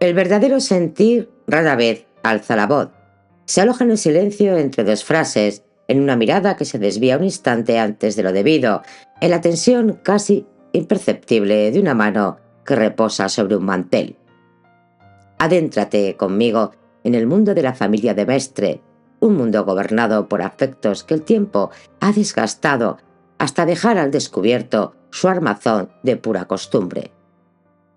El verdadero sentir rara vez alza la voz. Se aloja en el silencio entre dos frases, en una mirada que se desvía un instante antes de lo debido, en la tensión casi imperceptible de una mano que reposa sobre un mantel. Adéntrate conmigo en el mundo de la familia de Mestre, un mundo gobernado por afectos que el tiempo ha desgastado hasta dejar al descubierto su armazón de pura costumbre.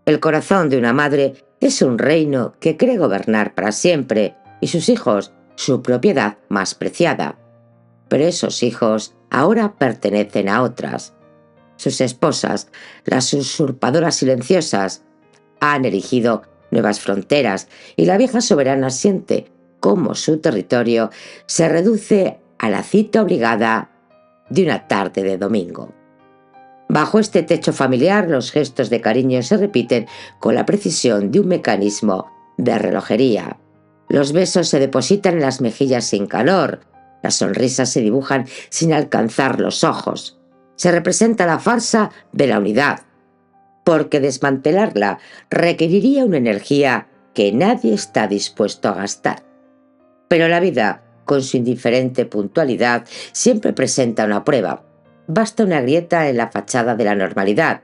El corazón de una madre es un reino que cree gobernar para siempre y sus hijos su propiedad más preciada. Pero esos hijos ahora pertenecen a otras. Sus esposas, las usurpadoras silenciosas, han erigido nuevas fronteras y la vieja soberana siente cómo su territorio se reduce a la cita obligada de una tarde de domingo. Bajo este techo familiar, los gestos de cariño se repiten con la precisión de un mecanismo de relojería. Los besos se depositan en las mejillas sin calor, las sonrisas se dibujan sin alcanzar los ojos. Se representa la farsa de la unidad, porque desmantelarla requeriría una energía que nadie está dispuesto a gastar. Pero la vida, con su indiferente puntualidad, siempre presenta una prueba. Basta una grieta en la fachada de la normalidad,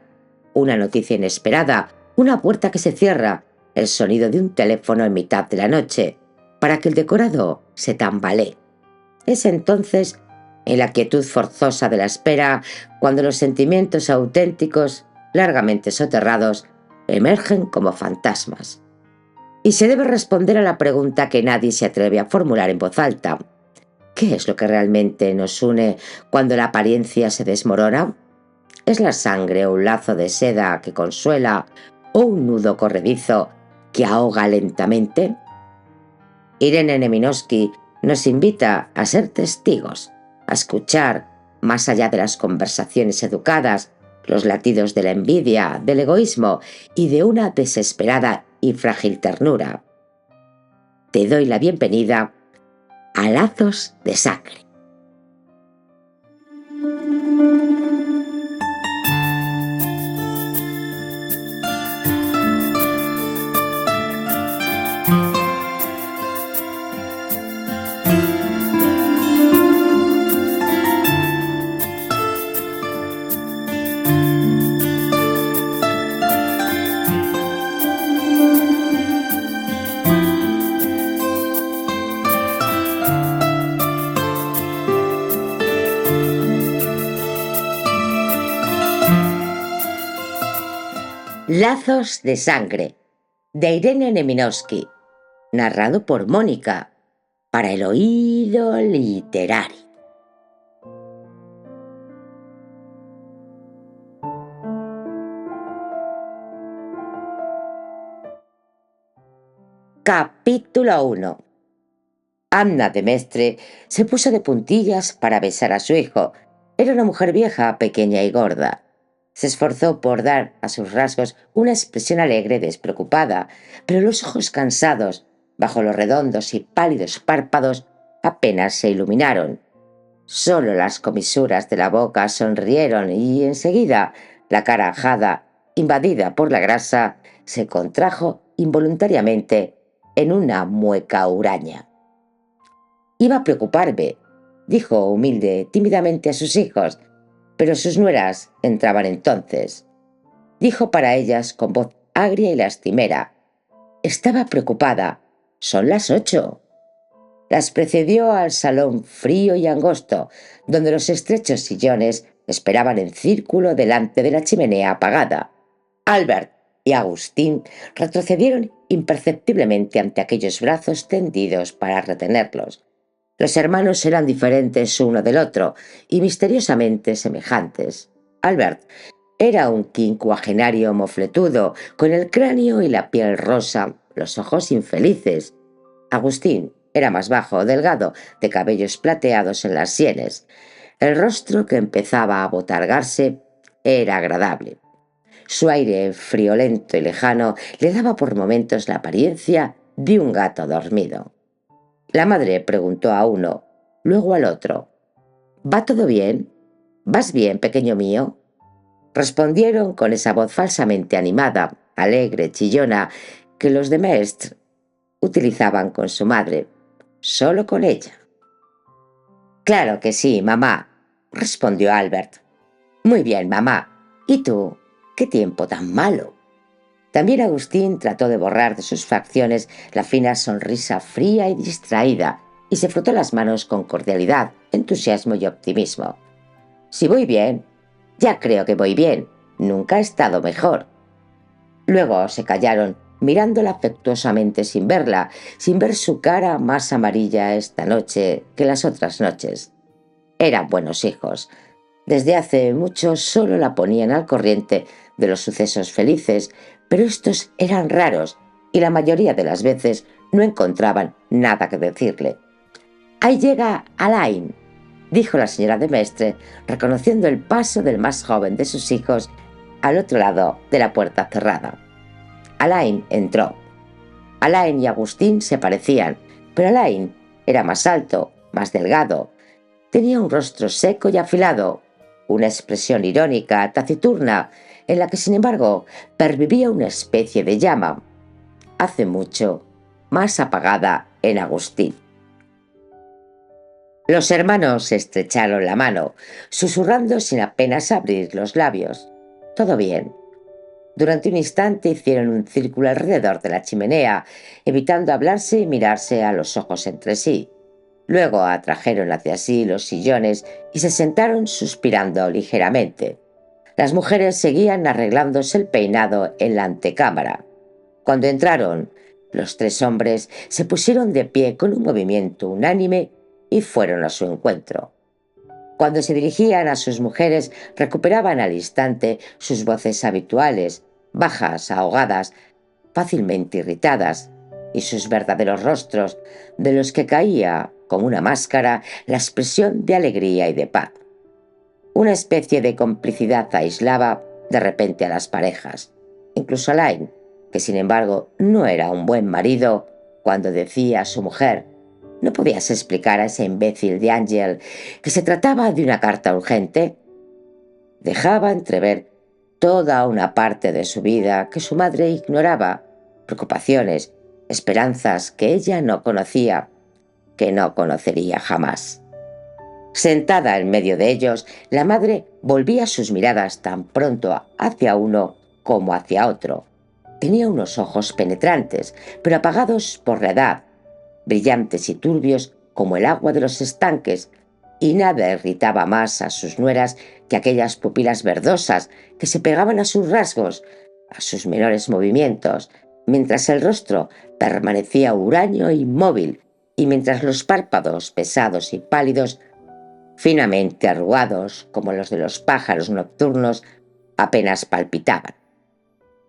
una noticia inesperada, una puerta que se cierra, el sonido de un teléfono en mitad de la noche, para que el decorado se tambalee. Es entonces, en la quietud forzosa de la espera, cuando los sentimientos auténticos, largamente soterrados, emergen como fantasmas. Y se debe responder a la pregunta que nadie se atreve a formular en voz alta. ¿Qué es lo que realmente nos une cuando la apariencia se desmorona? ¿Es la sangre o un lazo de seda que consuela o un nudo corredizo que ahoga lentamente? Irene Neminovsky nos invita a ser testigos, a escuchar, más allá de las conversaciones educadas, los latidos de la envidia, del egoísmo y de una desesperada y frágil ternura. Te doy la bienvenida a Lazos de Sangre. Lazos de Sangre, de Irene Neminovsky, narrado por Mónica, para el oído literario. Capítulo 1. Anna de Mestre se puso de puntillas para besar a su hijo. Era una mujer vieja, pequeña y gorda. Se esforzó por dar a sus rasgos una expresión alegre y despreocupada, pero los ojos cansados, bajo los redondos y pálidos párpados, apenas se iluminaron. Solo las comisuras de la boca sonrieron y enseguida la cara ajada, invadida por la grasa, se contrajo involuntariamente en una mueca huraña. «Iba a preocuparme», dijo humilde tímidamente a sus hijos, pero sus nueras entraban entonces. Dijo para ellas con voz agria y lastimera: «Estaba preocupada. Son las 8». Las precedió al salón frío y angosto, donde los estrechos sillones esperaban en círculo delante de la chimenea apagada. Albert y Agustín retrocedieron imperceptiblemente ante aquellos brazos tendidos para retenerlos. Los hermanos eran diferentes uno del otro y misteriosamente semejantes. Albert era un quincuagenario mofletudo, con el cráneo y la piel rosa, los ojos infelices. Agustín era más bajo, delgado, de cabellos plateados en las sienes. El rostro, que empezaba a abotargarse, era agradable. Su aire friolento y lejano le daba por momentos la apariencia de un gato dormido. La madre preguntó a uno, luego al otro: «¿Va todo bien? ¿Vas bien, pequeño mío?». Respondieron con esa voz falsamente animada, alegre, chillona, que los de Maistre utilizaban con su madre, solo con ella. «Claro que sí, mamá», respondió Albert. «Muy bien, mamá. ¿Y tú? ¿Qué tiempo tan malo?». También Agustín trató de borrar de sus facciones la fina sonrisa fría y distraída y se frotó las manos con cordialidad, entusiasmo y optimismo. «Si voy bien, ya creo que voy bien. Nunca he estado mejor». Luego se callaron, mirándola afectuosamente sin verla, sin ver su cara más amarilla esta noche que las otras noches. Eran buenos hijos. Desde hace mucho solo la ponían al corriente de los sucesos felices, pero estos eran raros y la mayoría de las veces no encontraban nada que decirle. «Ahí llega Alain», dijo la señora de Maistre, reconociendo el paso del más joven de sus hijos al otro lado de la puerta cerrada. Alain entró. Alain y Agustín se parecían, pero Alain era más alto, más delgado. Tenía un rostro seco y afilado, una expresión irónica, taciturna, en la que sin embargo pervivía una especie de llama, hace mucho más apagada en Agustín. Los hermanos se estrecharon la mano, susurrando sin apenas abrir los labios. «Todo bien». Durante un instante hicieron un círculo alrededor de la chimenea, evitando hablarse y mirarse a los ojos entre sí. Luego atrajeron hacia sí los sillones y se sentaron suspirando ligeramente. Las mujeres seguían arreglándose el peinado en la antecámara. Cuando entraron, los tres hombres se pusieron de pie con un movimiento unánime y fueron a su encuentro. Cuando se dirigían a sus mujeres, recuperaban al instante sus voces habituales, bajas, ahogadas, fácilmente irritadas, y sus verdaderos rostros, de los que caía, como una máscara, la expresión de alegría y de paz. Una especie de complicidad aislaba de repente a las parejas, incluso Alain, que sin embargo no era un buen marido, cuando decía a su mujer: «¿No podías explicar a ese imbécil de Ángel que se trataba de una carta urgente?». Dejaba entrever toda una parte de su vida que su madre ignoraba, preocupaciones, esperanzas que ella no conocía, que no conocería jamás. Sentada en medio de ellos, la madre volvía sus miradas tan pronto hacia uno como hacia otro. Tenía unos ojos penetrantes, pero apagados por la edad, brillantes y turbios como el agua de los estanques, y nada irritaba más a sus nueras que aquellas pupilas verdosas que se pegaban a sus rasgos, a sus menores movimientos, mientras el rostro permanecía huraño e inmóvil, y mientras los párpados pesados y pálidos, finamente arrugados como los de los pájaros nocturnos, apenas palpitaban.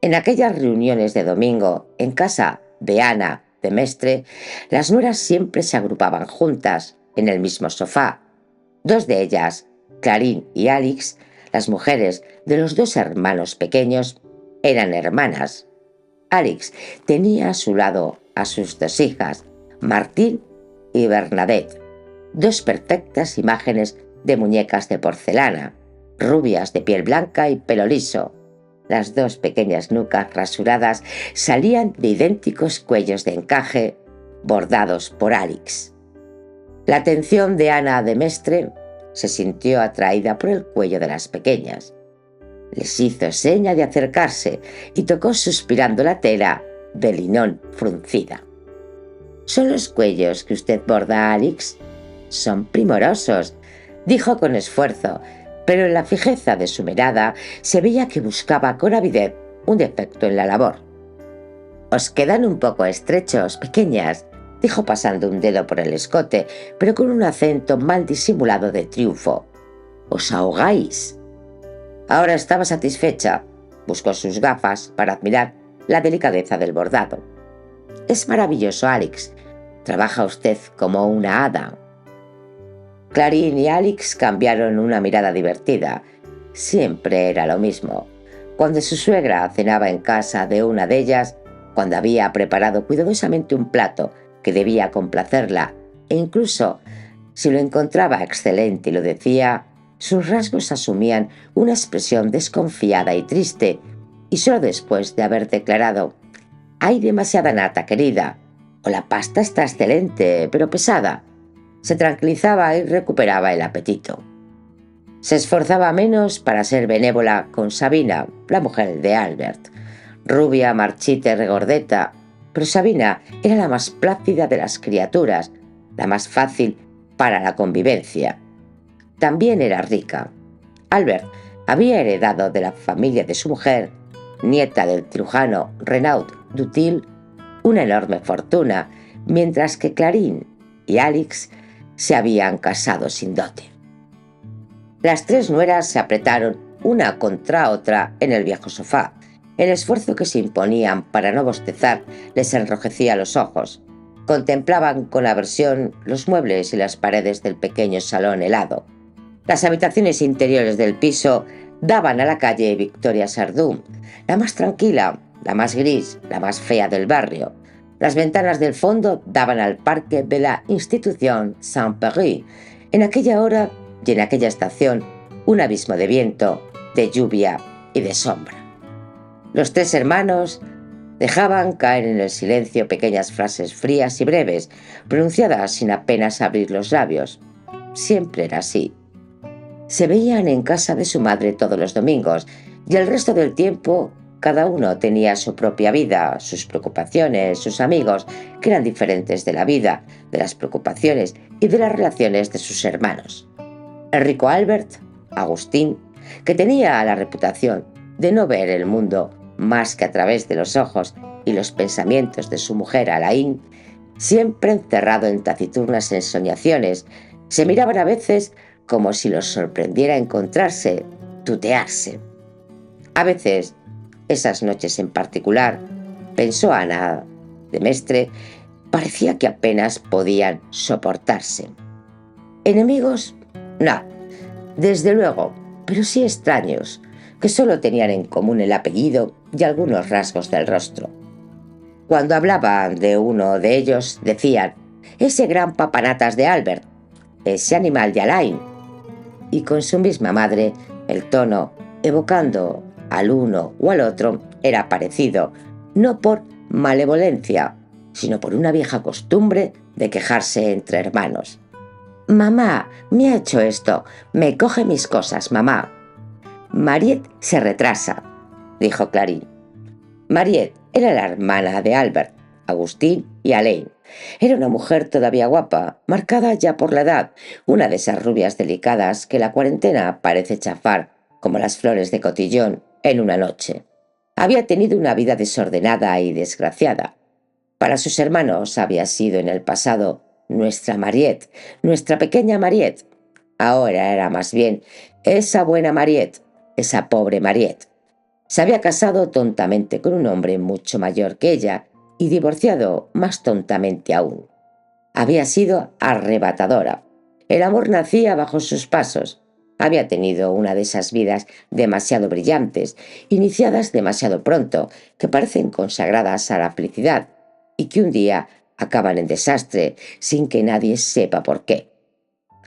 En aquellas reuniones de domingo, en casa de Ana de Maistre, las nueras siempre se agrupaban juntas en el mismo sofá. Dos de ellas, Clarine y Alix, las mujeres de los dos hermanos pequeños, eran hermanas. Alix tenía a su lado a sus dos hijas, Martine y Bernadette, dos perfectas imágenes de muñecas de porcelana, rubias de piel blanca y pelo liso. Las dos pequeñas nucas rasuradas salían de idénticos cuellos de encaje bordados por Alix. La atención de Ana de Maistre se sintió atraída por el cuello de las pequeñas. Les hizo seña de acercarse y tocó suspirando la tela de linón fruncida. «¿Son los cuellos que usted borda, Alix?». «Son primorosos», dijo con esfuerzo, pero en la fijeza de su mirada se veía que buscaba con avidez un defecto en la labor. «Os quedan un poco estrechos, pequeñas», dijo pasando un dedo por el escote, pero con un acento mal disimulado de triunfo. «Os ahogáis». Ahora estaba satisfecha. Buscó sus gafas para admirar la delicadeza del bordado. «Es maravilloso, Alix. Trabaja usted como una hada». Clarine y Alix cambiaron una mirada divertida. Siempre era lo mismo. Cuando su suegra cenaba en casa de una de ellas, cuando había preparado cuidadosamente un plato que debía complacerla, e incluso si lo encontraba excelente y lo decía, sus rasgos asumían una expresión desconfiada y triste, y solo después de haber declarado: Hay demasiada nata, querida. O la pasta está excelente, pero pesada. Se tranquilizaba y recuperaba el apetito. Se esforzaba menos para ser benévola con Sabina, la mujer de Albert. Rubia, marchita y regordeta, pero Sabina era la más plácida de las criaturas, la más fácil para la convivencia. También era rica. Albert había heredado de la familia de su mujer, nieta del cirujano Renaud Dutil, una enorme fortuna, mientras que Clarín y Alix se habían casado sin dote. Las tres nueras se apretaron una contra otra en el viejo sofá. El esfuerzo que se imponían para no bostezar les enrojecía los ojos. Contemplaban con aversión los muebles y las paredes del pequeño salón helado. Las habitaciones interiores del piso daban a la calle Victoria Sardou, la más tranquila, la más gris, la más fea del barrio. Las ventanas del fondo daban al parque de la Institución Saint-Péry. En aquella hora y en aquella estación, un abismo de viento, de lluvia y de sombra. Los tres hermanos dejaban caer en el silencio pequeñas frases frías y breves, pronunciadas sin apenas abrir los labios. Siempre era así. Se veían en casa de su madre todos los domingos y el resto del tiempo cada uno tenía su propia vida, sus preocupaciones, sus amigos, que eran diferentes de la vida, de las preocupaciones y de las relaciones de sus hermanos. El rico Albert, Agustín, que tenía la reputación de no ver el mundo más que a través de los ojos y los pensamientos de su mujer Alain, siempre encerrado en taciturnas ensoñaciones, se miraban a veces como si los sorprendiera encontrarse, tutearse. A veces, esas noches en particular, pensó Ana de Mestre, parecía que apenas podían soportarse. ¿Enemigos? No, desde luego, pero sí extraños, que solo tenían en común el apellido y algunos rasgos del rostro. Cuando hablaban de uno de ellos, decían, ese gran papanatas de Albert, ese animal de Alain. Y con su misma madre, el tono, evocando al uno o al otro, era parecido, no por malevolencia, sino por una vieja costumbre de quejarse entre hermanos. Mamá, me ha hecho esto, me coge mis cosas, mamá. Mariette se retrasa, dijo Clarín. Mariette era la hermana de Albert, Agustín y Alain. Era una mujer todavía guapa, marcada ya por la edad, una de esas rubias delicadas que la cuarentena parece chafar, como las flores de cotillón, en una noche. Había tenido una vida desordenada y desgraciada. Para sus hermanos había sido en el pasado nuestra Mariette, nuestra pequeña Mariette. Ahora era más bien esa buena Mariette, esa pobre Mariette. Se había casado tontamente con un hombre mucho mayor que ella y divorciado más tontamente aún. Había sido arrebatadora. El amor nacía bajo sus pasos. Había tenido una de esas vidas demasiado brillantes, iniciadas demasiado pronto, que parecen consagradas a la felicidad y que un día acaban en desastre sin que nadie sepa por qué.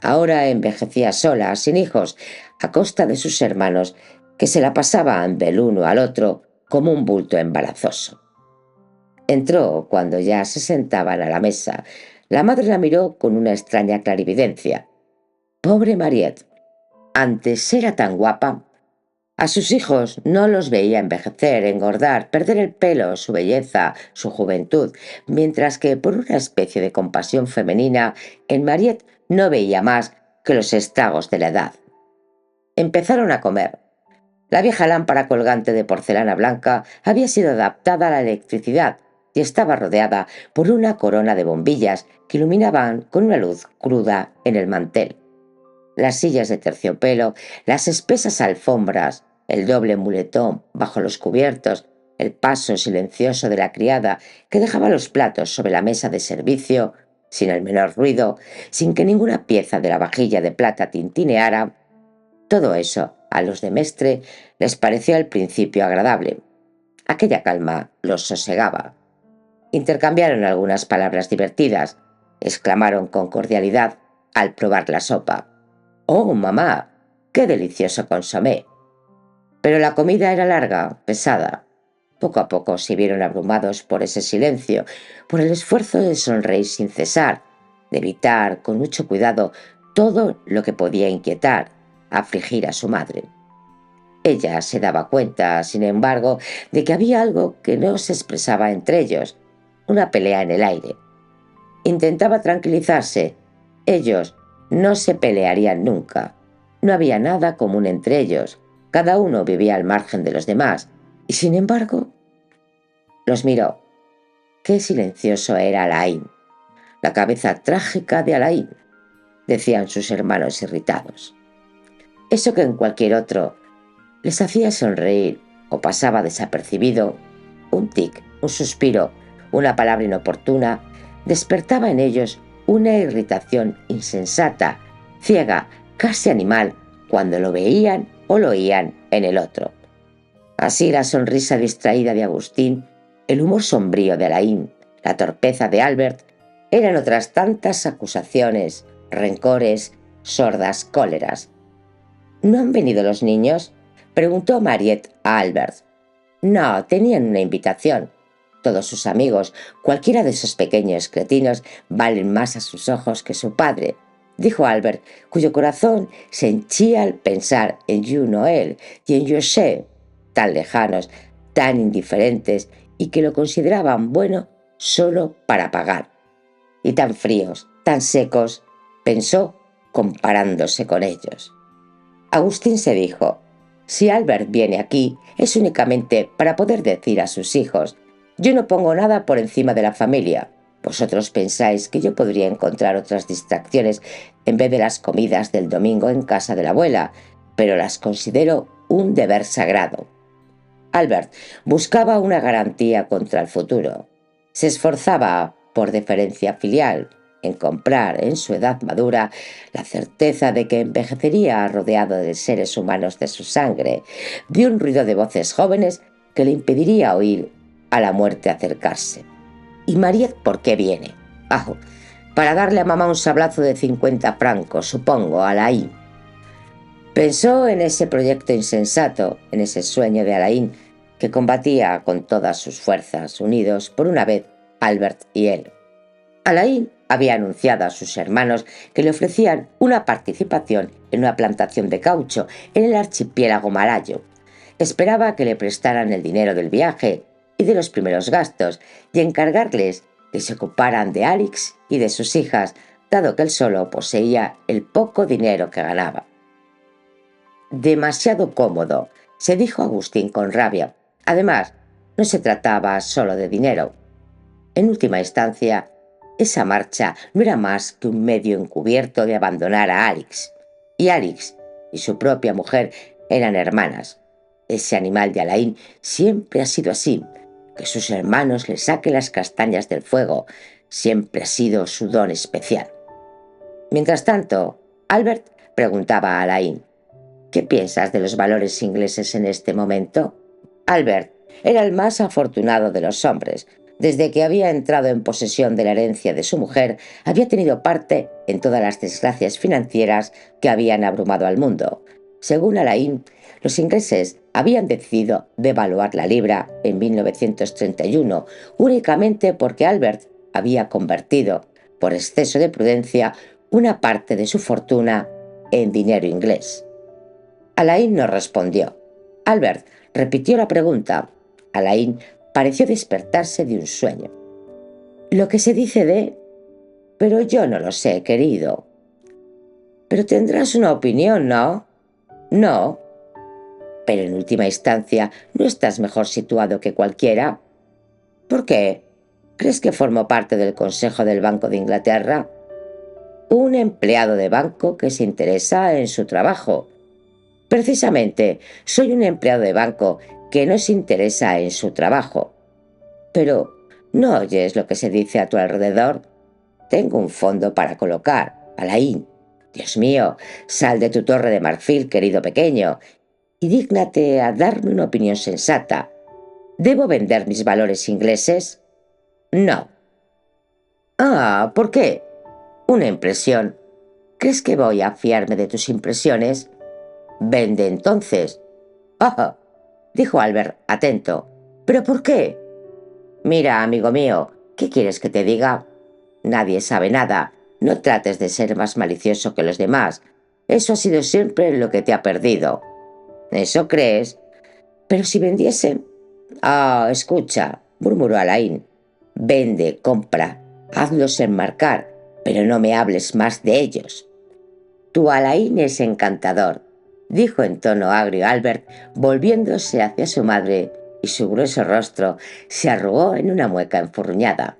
Ahora envejecía sola, sin hijos, a costa de sus hermanos, que se la pasaban del uno al otro como un bulto embarazoso. Entró cuando ya se sentaban a la mesa. La madre la miró con una extraña clarividencia. Pobre Mariette. Antes era tan guapa. A sus hijos no los veía envejecer, engordar, perder el pelo, su belleza, su juventud, mientras que por una especie de compasión femenina, en Mariette no veía más que los estragos de la edad. Empezaron a comer. La vieja lámpara colgante de porcelana blanca había sido adaptada a la electricidad y estaba rodeada por una corona de bombillas que iluminaban con una luz cruda en el mantel. Las sillas de terciopelo, las espesas alfombras, el doble muletón bajo los cubiertos, el paso silencioso de la criada que dejaba los platos sobre la mesa de servicio, sin el menor ruido, sin que ninguna pieza de la vajilla de plata tintineara, todo eso a los de Mestre les pareció al principio agradable. Aquella calma los sosegaba. Intercambiaron algunas palabras divertidas, exclamaron con cordialidad al probar la sopa. «¡Oh, mamá! ¡Qué delicioso consomé!». Pero la comida era larga, pesada. Poco a poco se vieron abrumados por ese silencio, por el esfuerzo de sonreír sin cesar, de evitar con mucho cuidado todo lo que podía inquietar, afligir a su madre. Ella se daba cuenta, sin embargo, de que había algo que no se expresaba entre ellos, una pelea en el aire. Intentaba tranquilizarse. Ellos no se pelearían nunca. No había nada común entre ellos. Cada uno vivía al margen de los demás. Y sin embargo, los miró. Qué silencioso era Alain. La cabeza trágica de Alain, decían sus hermanos irritados. Eso que en cualquier otro les hacía sonreír o pasaba desapercibido, un tic, un suspiro, una palabra inoportuna, despertaba en ellos una irritación insensata, ciega, casi animal, cuando lo veían o lo oían en el otro. Así la sonrisa distraída de Agustín, el humor sombrío de Alain, la torpeza de Albert, eran otras tantas acusaciones, rencores, sordas cóleras. ¿No han venido los niños?, preguntó Mariette a Albert. No, tenían una invitación. Todos sus amigos, cualquiera de esos pequeños cretinos, valen más a sus ojos que su padre, dijo Albert, cuyo corazón se henchía al pensar en Jules Noël y en José, tan lejanos, tan indiferentes y que lo consideraban bueno solo para pagar. Y tan fríos, tan secos, pensó comparándose con ellos. Agustín se dijo: si Albert viene aquí es únicamente para poder decir a sus hijos: yo no pongo nada por encima de la familia. Vosotros pensáis que yo podría encontrar otras distracciones en vez de las comidas del domingo en casa de la abuela, pero las considero un deber sagrado. Albert buscaba una garantía contra el futuro. Se esforzaba, por deferencia filial, en comprar, en su edad madura, la certeza de que envejecería rodeado de seres humanos de su sangre, de un ruido de voces jóvenes que le impediría oír a la muerte acercarse. ¿Y Mariette por qué viene? Para darle a mamá un sablazo de 50 francos, supongo, a Alain. Pensó en ese proyecto insensato, en ese sueño de Alain, que combatía con todas sus fuerzas, unidos por una vez Albert y él. Alain había anunciado a sus hermanos que le ofrecían una participación en una plantación de caucho en el archipiélago malayo. Esperaba que le prestaran el dinero del viaje y de los primeros gastos y encargarles que se ocuparan de Alix y de sus hijas, dado que él solo poseía el poco dinero que ganaba. Demasiado cómodo, se dijo Agustín con rabia. Además, no se trataba solo de dinero. En última instancia, esa marcha no era más que un medio encubierto de abandonar a Alix. Y Alix y su propia mujer eran hermanas. Ese animal de Alain siempre ha sido así, que sus hermanos le saquen las castañas del fuego, siempre ha sido su don especial. Mientras tanto, Albert preguntaba a Alain: ¿qué piensas de los valores ingleses en este momento? Albert era el más afortunado de los hombres. Desde que había entrado en posesión de la herencia de su mujer, había tenido parte en todas las desgracias financieras que habían abrumado al mundo. Según Alain, los ingleses habían decidido devaluar la libra en 1931 únicamente porque Albert había convertido, por exceso de prudencia, una parte de su fortuna en dinero inglés. Alain no respondió. Albert repitió la pregunta. Alain pareció despertarse de un sueño. Lo que se dice de... Pero yo no lo sé, querido. Pero tendrás una opinión, ¿no? No. Pero en última instancia, ¿no estás mejor situado que cualquiera? ¿Por qué? ¿Crees que formo parte del Consejo del Banco de Inglaterra? Un empleado de banco que se interesa en su trabajo. Precisamente, soy un empleado de banco que no se interesa en su trabajo. Pero, ¿no oyes lo que se dice a tu alrededor? Tengo un fondo para colocar, Alain. Dios mío, sal de tu torre de marfil, querido pequeño, y dígnate a darme una opinión sensata. ¿Debo vender mis valores ingleses? No. ¿Por qué? Una impresión. ¿Crees que voy a fiarme de tus impresiones? Vende entonces. Dijo Albert, atento. ¿Pero por qué? Mira, amigo mío, ¿qué quieres que te diga? Nadie sabe nada. No trates de ser más malicioso que los demás. Eso ha sido siempre lo que te ha perdido. ¿Eso crees? Pero si vendiese... Ah, escucha, murmuró Alain. Vende, compra, hazlos enmarcar, pero no me hables más de ellos. Tu Alain es encantador, dijo en tono agrio Albert, volviéndose hacia su madre, y su grueso rostro se arrugó en una mueca enfurruñada.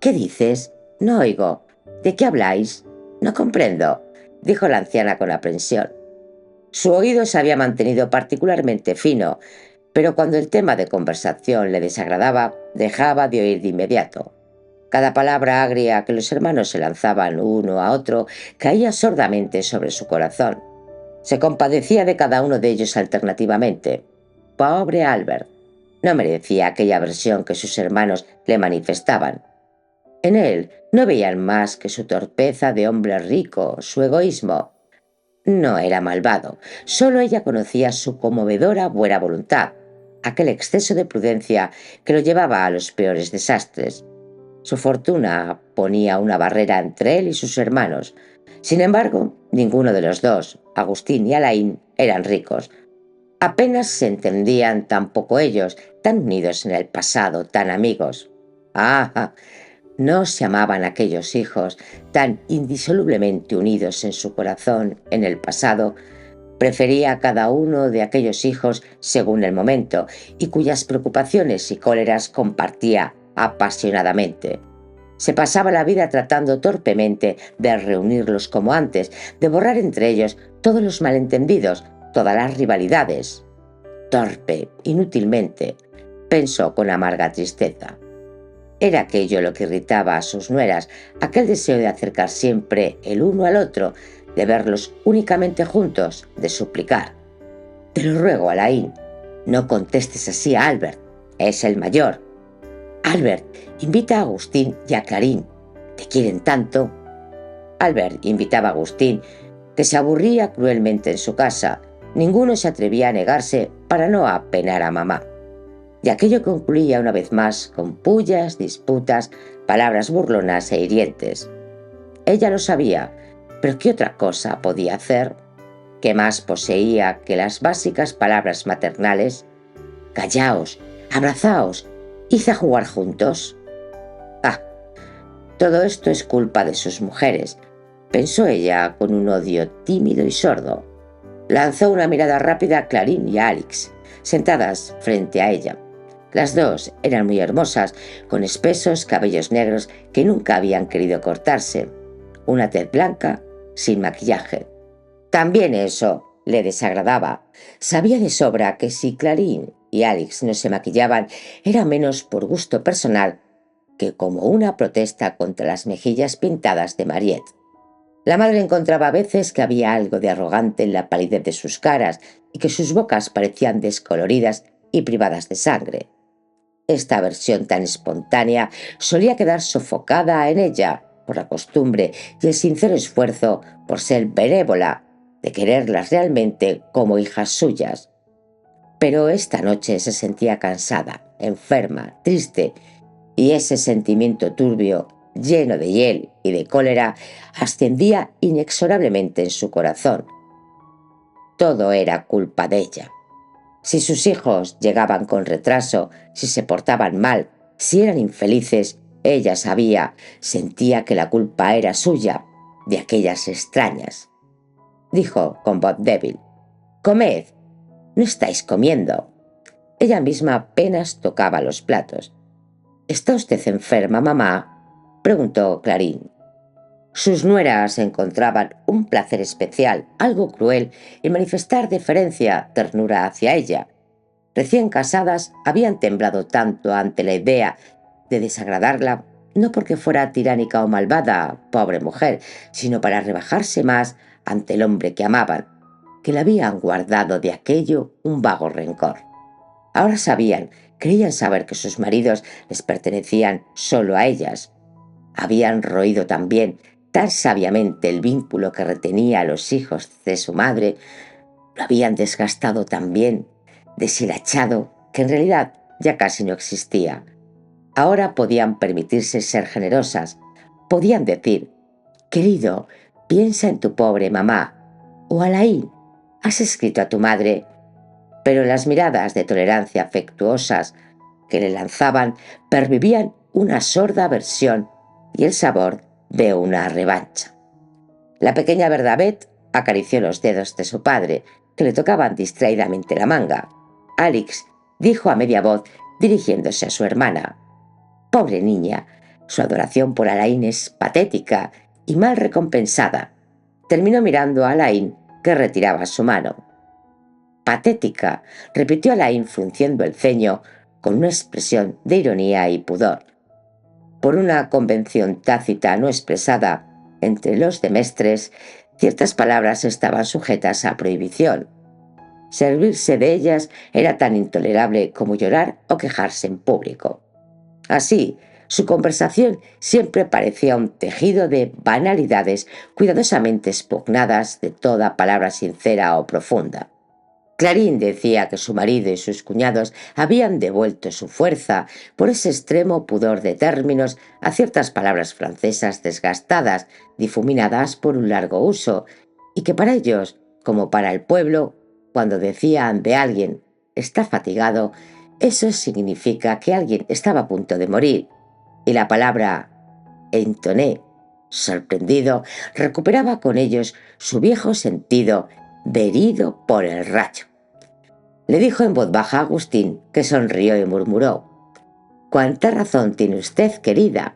¿Qué dices? No oigo. ¿De qué habláis? No comprendo, dijo la anciana con aprensión. Su oído se había mantenido particularmente fino, pero cuando el tema de conversación le desagradaba, dejaba de oír de inmediato. Cada palabra agria que los hermanos se lanzaban uno a otro caía sordamente sobre su corazón. Se compadecía de cada uno de ellos alternativamente. Pobre Albert. No merecía aquella aversión que sus hermanos le manifestaban. En él no veían más que su torpeza de hombre rico, su egoísmo. No era malvado, solo ella conocía su conmovedora buena voluntad, aquel exceso de prudencia que lo llevaba a los peores desastres. Su fortuna ponía una barrera entre él y sus hermanos. Sin embargo, ninguno de los dos, Agustín y Alain, eran ricos. Apenas se entendían tampoco ellos, tan unidos en el pasado, tan amigos. Ah, no se amaban aquellos hijos, tan indisolublemente unidos en su corazón en el pasado. Prefería a cada uno de aquellos hijos según el momento y cuyas preocupaciones y cóleras compartía apasionadamente. Se pasaba la vida tratando torpemente de reunirlos como antes, de borrar entre ellos todos los malentendidos, todas las rivalidades. Torpe, inútilmente, pensó con amarga tristeza. Era aquello lo que irritaba a sus nueras, aquel deseo de acercar siempre el uno al otro, de verlos únicamente juntos, de suplicar. Te lo ruego, Alain, no contestes así a Albert, es el mayor. Albert, invita a Agustín y a Clarín, te quieren tanto. Albert invitaba a Agustín, que se aburría cruelmente en su casa. Ninguno se atrevía a negarse para no apenar a mamá. Y aquello concluía una vez más con pullas, disputas, palabras burlonas e hirientes. Ella lo sabía, pero ¿qué otra cosa podía hacer? ¿Qué más poseía que las básicas palabras maternales? Callaos, abrazaos, id a jugar juntos. Ah, todo esto es culpa de sus mujeres, pensó ella con un odio tímido y sordo. Lanzó una mirada rápida a Clarín y a Alix, sentadas frente a ella. Las dos eran muy hermosas, con espesos cabellos negros que nunca habían querido cortarse, una tez blanca, sin maquillaje. También eso le desagradaba. Sabía de sobra que si Clarín y Alix no se maquillaban era menos por gusto personal que como una protesta contra las mejillas pintadas de Mariette. La madre encontraba a veces que había algo de arrogante en la palidez de sus caras y que sus bocas parecían descoloridas y privadas de sangre. Esta versión tan espontánea solía quedar sofocada en ella por la costumbre y el sincero esfuerzo por ser benévola, de quererlas realmente como hijas suyas. Pero esta noche se sentía cansada, enferma, triste, y ese sentimiento turbio, lleno de hiel y de cólera, ascendía inexorablemente en su corazón. Todo era culpa de ella. Si sus hijos llegaban con retraso, si se portaban mal, si eran infelices, ella sabía, sentía que la culpa era suya, de aquellas extrañas. Dijo con voz débil: «Comed, no estáis comiendo». Ella misma apenas tocaba los platos. «¿Está usted enferma, mamá?», preguntó Clarín. Sus nueras encontraban un placer especial, algo cruel, en manifestar deferencia, ternura hacia ella. Recién casadas habían temblado tanto ante la idea de desagradarla, no porque fuera tiránica o malvada, pobre mujer, sino para rebajarse más ante el hombre que amaban, que le habían guardado de aquello un vago rencor. Ahora sabían, creían saber que sus maridos les pertenecían solo a ellas. Habían roído también tan sabiamente el vínculo que retenía a los hijos de su madre, lo habían desgastado tan bien, deshilachado, que en realidad ya casi no existía. Ahora podían permitirse ser generosas. Podían decir: «Querido, piensa en tu pobre mamá», o «Alain, ¿has escrito a tu madre?». Pero las miradas de tolerancia afectuosas que le lanzaban pervivían una sorda aversión y el sabor de una revancha. La pequeña Bernadette acarició los dedos de su padre, que le tocaban distraídamente la manga. Alix dijo a media voz, dirigiéndose a su hermana: «Pobre niña, su adoración por Alain es patética y mal recompensada». Terminó mirando a Alain, que retiraba su mano. «Patética», repitió Alain frunciendo el ceño con una expresión de ironía y pudor. Por una convención tácita no expresada entre los demestres, ciertas palabras estaban sujetas a prohibición. Servirse de ellas era tan intolerable como llorar o quejarse en público. Así, su conversación siempre parecía un tejido de banalidades cuidadosamente expugnadas de toda palabra sincera o profunda. Clarín decía que su marido y sus cuñados habían devuelto su fuerza por ese extremo pudor de términos a ciertas palabras francesas desgastadas, difuminadas por un largo uso, y que para ellos, como para el pueblo, cuando decían de alguien «está fatigado», eso significa que alguien estaba a punto de morir, y la palabra entoné, sorprendido, recuperaba con ellos su viejo sentido de herido por el rayo. Le dijo en voz baja a Agustín, que sonrió y murmuró: «Cuánta razón tiene usted, querida».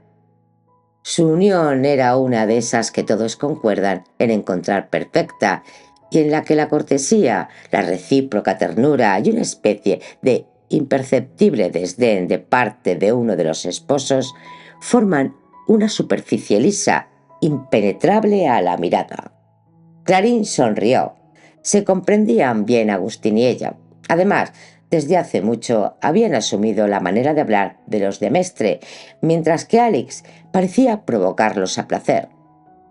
Su unión era una de esas que todos concuerdan en encontrar perfecta y en la que la cortesía, la recíproca ternura y una especie de imperceptible desdén de parte de uno de los esposos forman una superficie lisa, impenetrable a la mirada. Clarín sonrió. Se comprendían bien Agustín y ella. Además, desde hace mucho habían asumido la manera de hablar de los de Mestre, mientras que Alix parecía provocarlos a placer.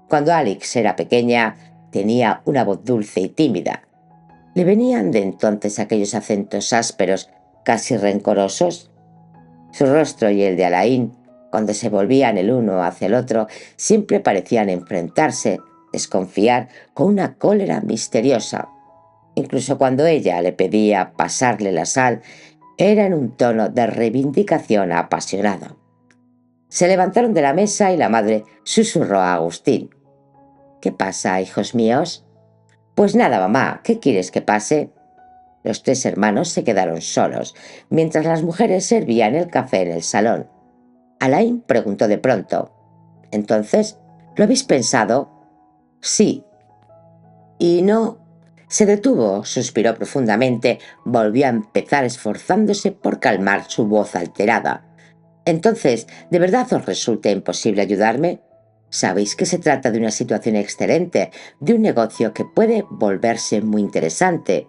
Cuando Alix era pequeña, tenía una voz dulce y tímida. Le venían de entonces aquellos acentos ásperos, casi rencorosos. Su rostro y el de Alain, cuando se volvían el uno hacia el otro, siempre parecían enfrentarse, desconfiar, con una cólera misteriosa. Incluso cuando ella le pedía pasarle la sal, era en un tono de reivindicación apasionado. Se levantaron de la mesa y la madre susurró a Agustín: «¿Qué pasa, hijos míos?». «Pues nada, mamá, ¿qué quieres que pase?». Los tres hermanos se quedaron solos, mientras las mujeres servían el café en el salón. Alain preguntó de pronto: «¿Entonces, lo habéis pensado?». «Sí». «¿Y no?». Se detuvo, suspiró profundamente, volvió a empezar esforzándose por calmar su voz alterada. «Entonces, ¿de verdad os resulta imposible ayudarme? Sabéis que se trata de una situación excelente, de un negocio que puede volverse muy interesante».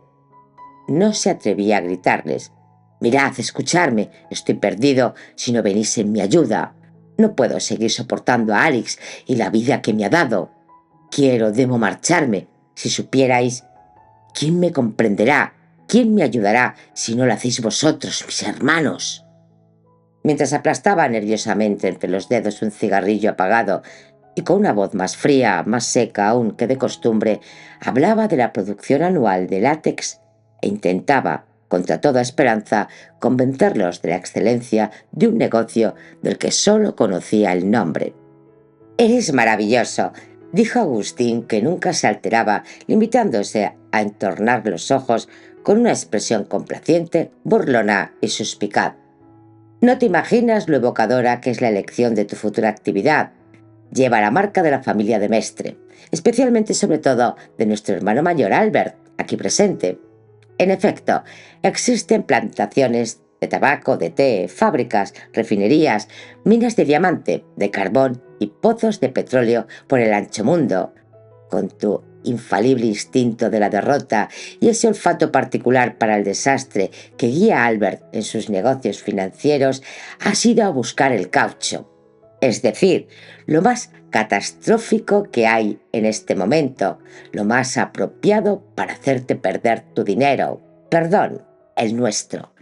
No se atrevía a gritarles: «Mirad, escuchadme, estoy perdido si no venís en mi ayuda. No puedo seguir soportando a Alix y la vida que me ha dado. Debo marcharme. Si supierais, ¿quién me comprenderá? ¿Quién me ayudará si no lo hacéis vosotros, mis hermanos?». Mientras aplastaba nerviosamente entre los dedos un cigarrillo apagado y con una voz más fría, más seca aún que de costumbre, hablaba de la producción anual de látex e intentaba, contra toda esperanza, convencerlos de la excelencia de un negocio del que solo conocía el nombre. «Eres maravilloso», dijo Agustín, que nunca se alteraba, limitándose a entornar los ojos con una expresión complaciente, burlona y suspicaz. «No te imaginas lo evocadora que es la elección de tu futura actividad. Lleva la marca de la familia de Mestre, especialmente sobre todo de nuestro hermano mayor Albert, aquí presente. En efecto, existen plantaciones de tabaco, de té, fábricas, refinerías, minas de diamante, de carbón y pozos de petróleo por el ancho mundo. Con tu infalible instinto de la derrota y ese olfato particular para el desastre que guía a Albert en sus negocios financieros, has ido a buscar el caucho, es decir, lo más catastrófico que hay en este momento, lo más apropiado para hacerte perder tu dinero, perdón, el nuestro».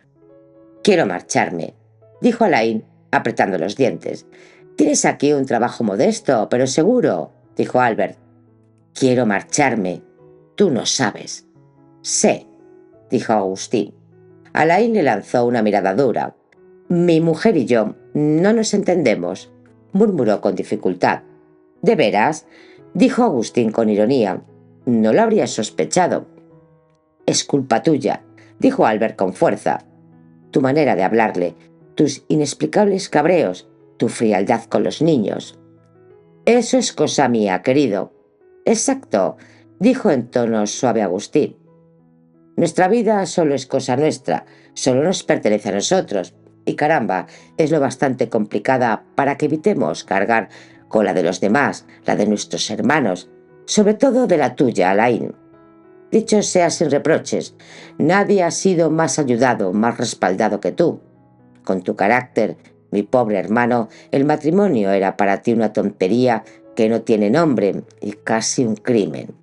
Quiero marcharme, dijo Alain, apretando los dientes. Tienes aquí un trabajo modesto, pero seguro, dijo Albert. Quiero marcharme. Tú no sabes. Sé, dijo Agustín. Alain le lanzó una mirada dura. Mi mujer y yo no nos entendemos, murmuró con dificultad. ¿De veras? Dijo Agustín con ironía. No lo habría sospechado. Es culpa tuya, dijo Albert con fuerza. Tu manera de hablarle, tus inexplicables cabreos, tu frialdad con los niños. Eso es cosa mía, querido. Exacto, dijo en tono suave Agustín. Nuestra vida solo es cosa nuestra, solo nos pertenece a nosotros. Y caramba, es lo bastante complicada para que evitemos cargar con la de los demás, la de nuestros hermanos, sobre todo de la tuya, Alain. Dicho sea sin reproches, nadie ha sido más ayudado, más respaldado que tú. Con tu carácter, mi pobre hermano, el matrimonio era para ti una tontería que no tiene nombre y casi un crimen.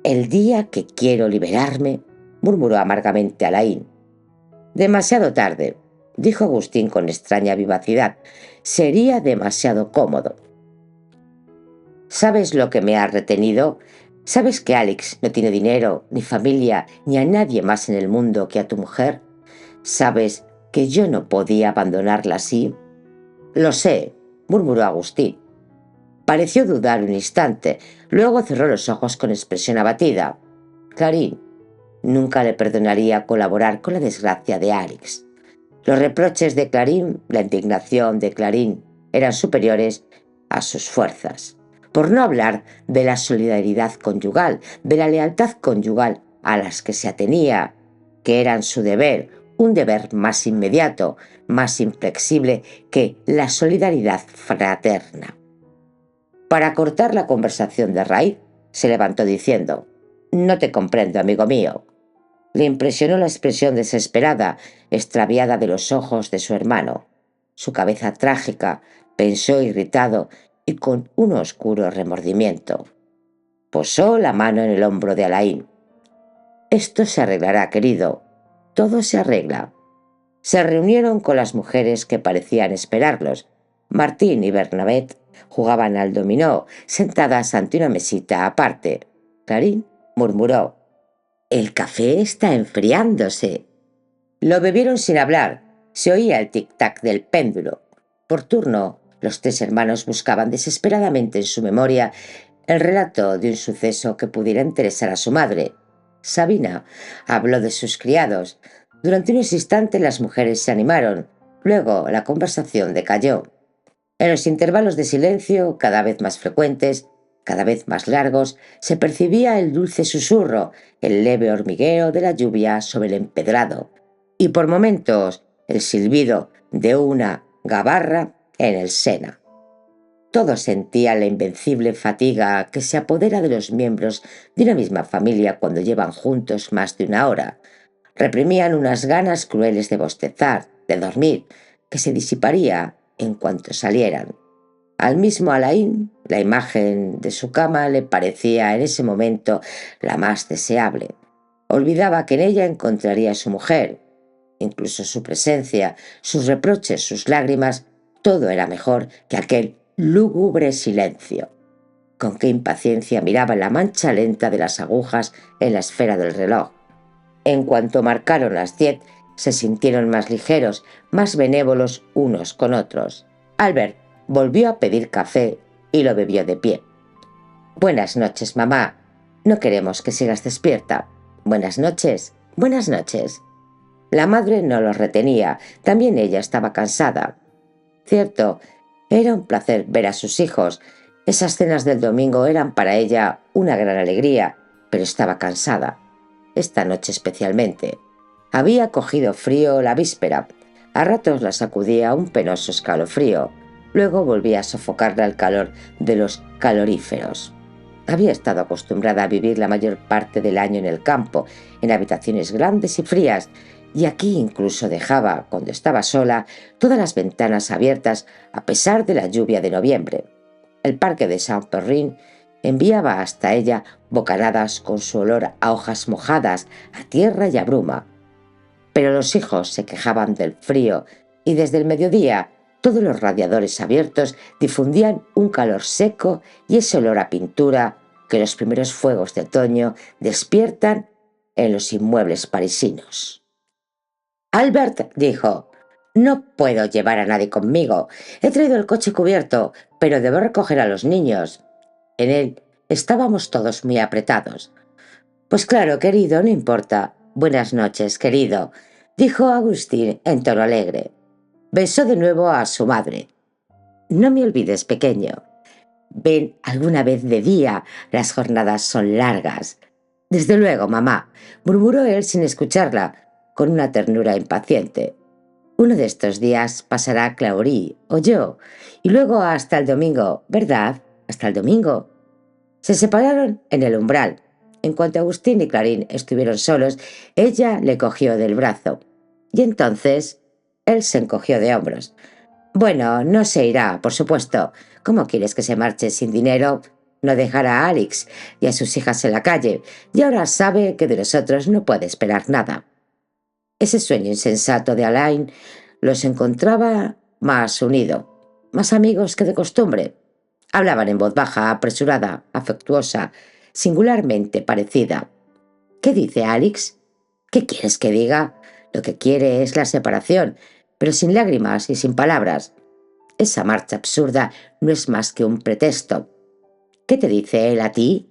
El día que quiero liberarme, murmuró amargamente Alain. Demasiado tarde, dijo Agustín con extraña vivacidad. Sería demasiado cómodo. ¿Sabes lo que me ha retenido? ¿Sabes que Alex no tiene dinero, ni familia, ni a nadie más en el mundo que a tu mujer? ¿Sabes que yo no podía abandonarla así? Lo sé, murmuró Agustín. Pareció dudar un instante, luego cerró los ojos con expresión abatida. Clarín, nunca le perdonaría colaborar con la desgracia de Alex. Los reproches de Clarín, la indignación de Clarín, eran superiores a sus fuerzas. Por no hablar de la solidaridad conyugal, de la lealtad conyugal a las que se atenía, que eran su deber, un deber más inmediato, más inflexible que la solidaridad fraterna. Para cortar la conversación de raíz, se levantó diciendo: «No te comprendo, amigo mío». Le impresionó la expresión desesperada, extraviada de los ojos de su hermano. Su cabeza trágica, pensó irritado y con un oscuro remordimiento. Posó la mano en el hombro de Alain. «Esto se arreglará, querido. Todo se arregla». Se reunieron con las mujeres que parecían esperarlos. Martín y Bernabé jugaban al dominó, sentadas ante una mesita aparte. Clarín murmuró: «El café está enfriándose». Lo bebieron sin hablar. Se oía el tic-tac del péndulo. Por turno, los tres hermanos buscaban desesperadamente en su memoria el relato de un suceso que pudiera interesar a su madre. Sabina habló de sus criados. Durante unos instantes las mujeres se animaron. Luego la conversación decayó. En los intervalos de silencio, cada vez más frecuentes, cada vez más largos, se percibía el dulce susurro, el leve hormigueo de la lluvia sobre el empedrado, y por momentos el silbido de una gabarra en el Sena. Todos sentían la invencible fatiga que se apodera de los miembros de una misma familia cuando llevan juntos más de una hora. Reprimían unas ganas crueles de bostezar, de dormir, que se disiparía en cuanto salieran. Al mismo Alain, la imagen de su cama le parecía en ese momento la más deseable. Olvidaba que en ella encontraría a su mujer. Incluso su presencia, sus reproches, sus lágrimas, todo era mejor que aquel lúgubre silencio. Con qué impaciencia miraba la mancha lenta de las agujas en la esfera del reloj. En cuanto marcaron las 10, se sintieron más ligeros, más benévolos unos con otros. Albert volvió a pedir café y lo bebió de pie. «Buenas noches, mamá. No queremos que sigas despierta. Buenas noches, buenas noches». La madre no los retenía, también ella estaba cansada. Cierto, era un placer ver a sus hijos. Esas cenas del domingo eran para ella una gran alegría, pero estaba cansada. Esta noche especialmente. Había cogido frío la víspera. A ratos la sacudía un penoso escalofrío. Luego volvía a sofocarla el calor de los caloríferos. Había estado acostumbrada a vivir la mayor parte del año en el campo, en habitaciones grandes y frías, y aquí incluso dejaba, cuando estaba sola, todas las ventanas abiertas a pesar de la lluvia de noviembre. El parque de Saint-Perrin enviaba hasta ella bocanadas con su olor a hojas mojadas, a tierra y a bruma. Pero los hijos se quejaban del frío y desde el mediodía todos los radiadores abiertos difundían un calor seco y ese olor a pintura que los primeros fuegos de otoño despiertan en los inmuebles parisinos. Albert dijo: «No puedo llevar a nadie conmigo. He traído el coche cubierto, pero debo recoger a los niños». En él estábamos todos muy apretados. «Pues claro, querido, no importa. Buenas noches, querido», dijo Agustín en tono alegre. Besó de nuevo a su madre. «No me olvides, pequeño. Ven alguna vez de día, las jornadas son largas». «Desde luego, mamá», murmuró él sin escucharla, con una ternura impaciente. «Uno de estos días pasará Claurí o yo, y luego hasta el domingo, ¿verdad? Hasta el domingo». Se separaron en el umbral. En cuanto Agustín y Clarín estuvieron solos, ella le cogió del brazo. Y entonces él se encogió de hombros. «Bueno, no se irá, por supuesto. ¿Cómo quieres que se marche sin dinero? No dejará a Alex y a sus hijas en la calle, y ahora sabe que de nosotros no puede esperar nada». Ese sueño insensato de Alain los encontraba más unidos, más amigos que de costumbre. Hablaban en voz baja, apresurada, afectuosa, singularmente parecida. «¿Qué dice Alex? ¿Qué quieres que diga? Lo que quiere es la separación, pero sin lágrimas y sin palabras. Esa marcha absurda no es más que un pretexto. ¿Qué te dice él a ti?»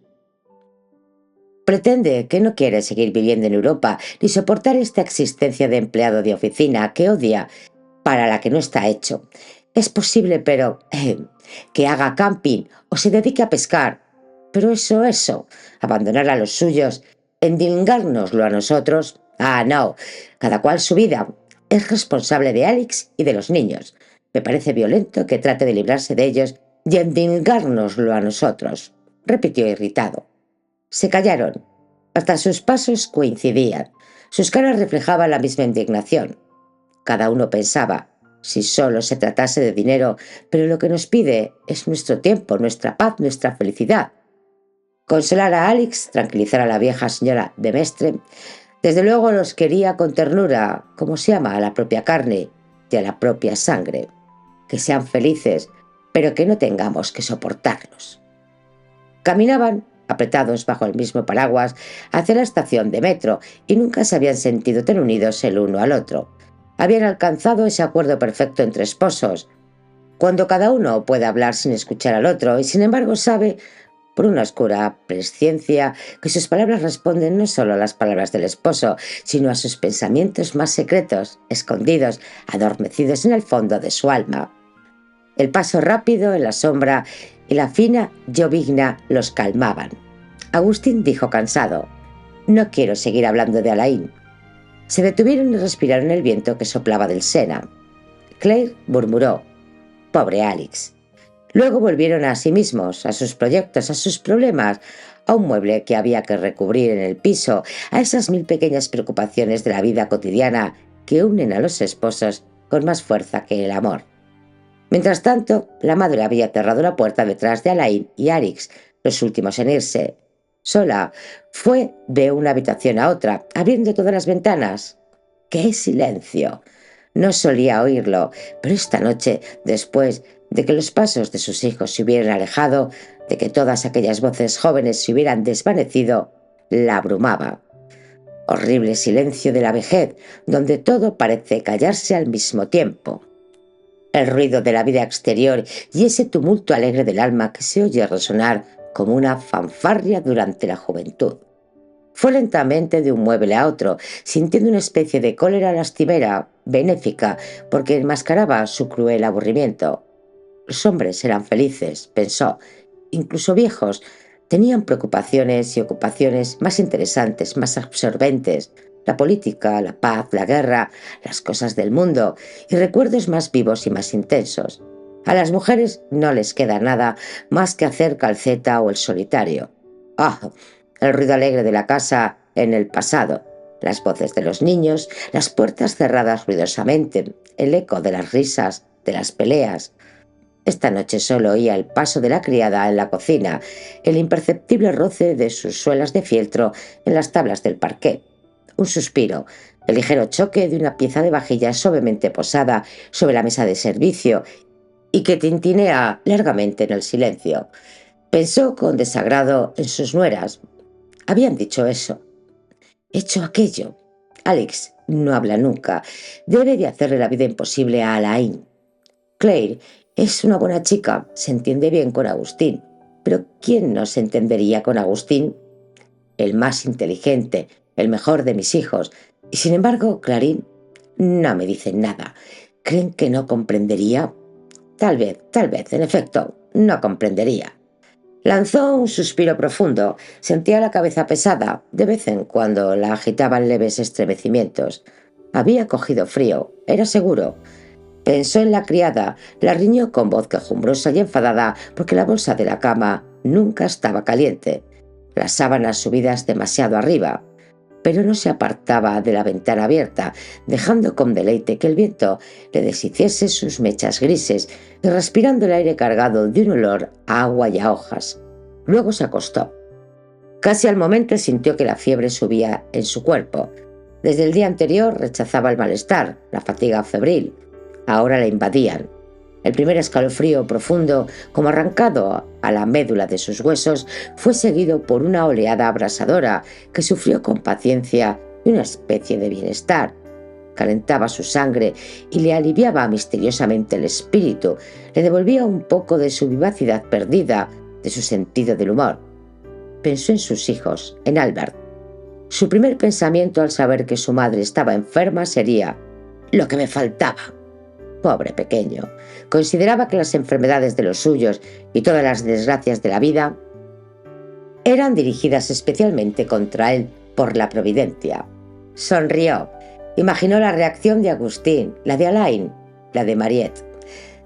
«Pretende que no quiere seguir viviendo en Europa ni soportar esta existencia de empleado de oficina que odia, para la que no está hecho. Es posible, pero que haga camping o se dedique a pescar. Pero eso, abandonar a los suyos, endilgárnoslo a nosotros. Ah, no, cada cual su vida. Es responsable de Alex y de los niños. Me parece violento que trate de librarse de ellos y endilgárnoslo a nosotros», repitió irritado. Se callaron. Hasta sus pasos coincidían. Sus caras reflejaban la misma indignación. Cada uno pensaba: si solo se tratase de dinero, pero lo que nos pide es nuestro tiempo, nuestra paz, nuestra felicidad. Consolar a Alex, tranquilizar a la vieja señora de Mestre, desde luego los quería con ternura, como se ama a la propia carne y a la propia sangre. Que sean felices, pero que no tengamos que soportarlos. Caminaban, apretados bajo el mismo paraguas, hacia la estación de metro y nunca se habían sentido tan unidos el uno al otro. Habían alcanzado ese acuerdo perfecto entre esposos, cuando cada uno puede hablar sin escuchar al otro y sin embargo sabe, por una oscura presciencia, que sus palabras responden no solo a las palabras del esposo, sino a sus pensamientos más secretos, escondidos, adormecidos en el fondo de su alma. El paso rápido en la sombra y la fina llovizna los calmaban. Agustín dijo cansado: «No quiero seguir hablando de Alain». Se detuvieron y respiraron el viento que soplaba del Sena. Claire murmuró: «Pobre Alex». Luego volvieron a sí mismos, a sus proyectos, a sus problemas, a un mueble que había que recubrir en el piso, a esas 1000 pequeñas preocupaciones de la vida cotidiana que unen a los esposos con más fuerza que el amor. Mientras tanto, la madre había cerrado la puerta detrás de Alain y Alex, los últimos en irse. Sola fue de una habitación a otra, abriendo todas las ventanas. ¡Qué silencio! No solía oírlo, pero esta noche, después de que los pasos de sus hijos se hubieran alejado, de que todas aquellas voces jóvenes se hubieran desvanecido, la abrumaba. Horrible silencio de la vejez, donde todo parece callarse al mismo tiempo. El ruido de la vida exterior y ese tumulto alegre del alma que se oye resonar como una fanfarria durante la juventud. Fue lentamente de un mueble a otro, sintiendo una especie de cólera lastimera, benéfica, porque enmascaraba su cruel aburrimiento. Los hombres eran felices, pensó, incluso viejos, tenían preocupaciones y ocupaciones más interesantes, más absorbentes, la política, la paz, la guerra, las cosas del mundo y recuerdos más vivos y más intensos. A las mujeres no les queda nada más que hacer calceta o el solitario. ¡Ah! El ruido alegre de la casa en el pasado, las voces de los niños, las puertas cerradas ruidosamente, el eco de las risas, de las peleas. Esta noche solo oía el paso de la criada en la cocina, el imperceptible roce de sus suelas de fieltro en las tablas del parqué. Un suspiro, el ligero choque de una pieza de vajilla suavemente posada sobre la mesa de servicio y que tintinea largamente en el silencio. Pensó con desagrado en sus nueras. Habían dicho eso, hecho aquello. Alex no habla nunca. Debe de hacerle la vida imposible a Alain. Claire es una buena chica, se entiende bien con Agustín. Pero ¿quién no se entendería con Agustín? El más inteligente, el mejor de mis hijos. Y sin embargo, Clarín no me dice nada. ¿Creen que no comprendería? Tal vez, en efecto, no comprendería. Lanzó un suspiro profundo. Sentía la cabeza pesada. De vez en cuando la agitaban leves estremecimientos. Había cogido frío, era seguro. Pensó en la criada, la riñó con voz quejumbrosa y enfadada porque la bolsa de la cama nunca estaba caliente, las sábanas subidas demasiado arriba, pero no se apartaba de la ventana abierta, dejando con deleite que el viento le deshiciese sus mechas grises y respirando el aire cargado de un olor a agua y a hojas. Luego se acostó. Casi al momento sintió que la fiebre subía en su cuerpo. Desde el día anterior rechazaba el malestar, la fatiga febril. Ahora la invadían. El primer escalofrío profundo, como arrancado a la médula de sus huesos, fue seguido por una oleada abrasadora que sufrió con paciencia y una especie de bienestar. Calentaba su sangre y le aliviaba misteriosamente el espíritu, le devolvía un poco de su vivacidad perdida, de su sentido del humor. Pensó en sus hijos, en Albert. Su primer pensamiento al saber que su madre estaba enferma sería: «Lo que me faltaba». Pobre pequeño. Consideraba que las enfermedades de los suyos y todas las desgracias de la vida eran dirigidas especialmente contra él por la providencia. Sonrió. Imaginó la reacción de Agustín, la de Alain, la de Mariette.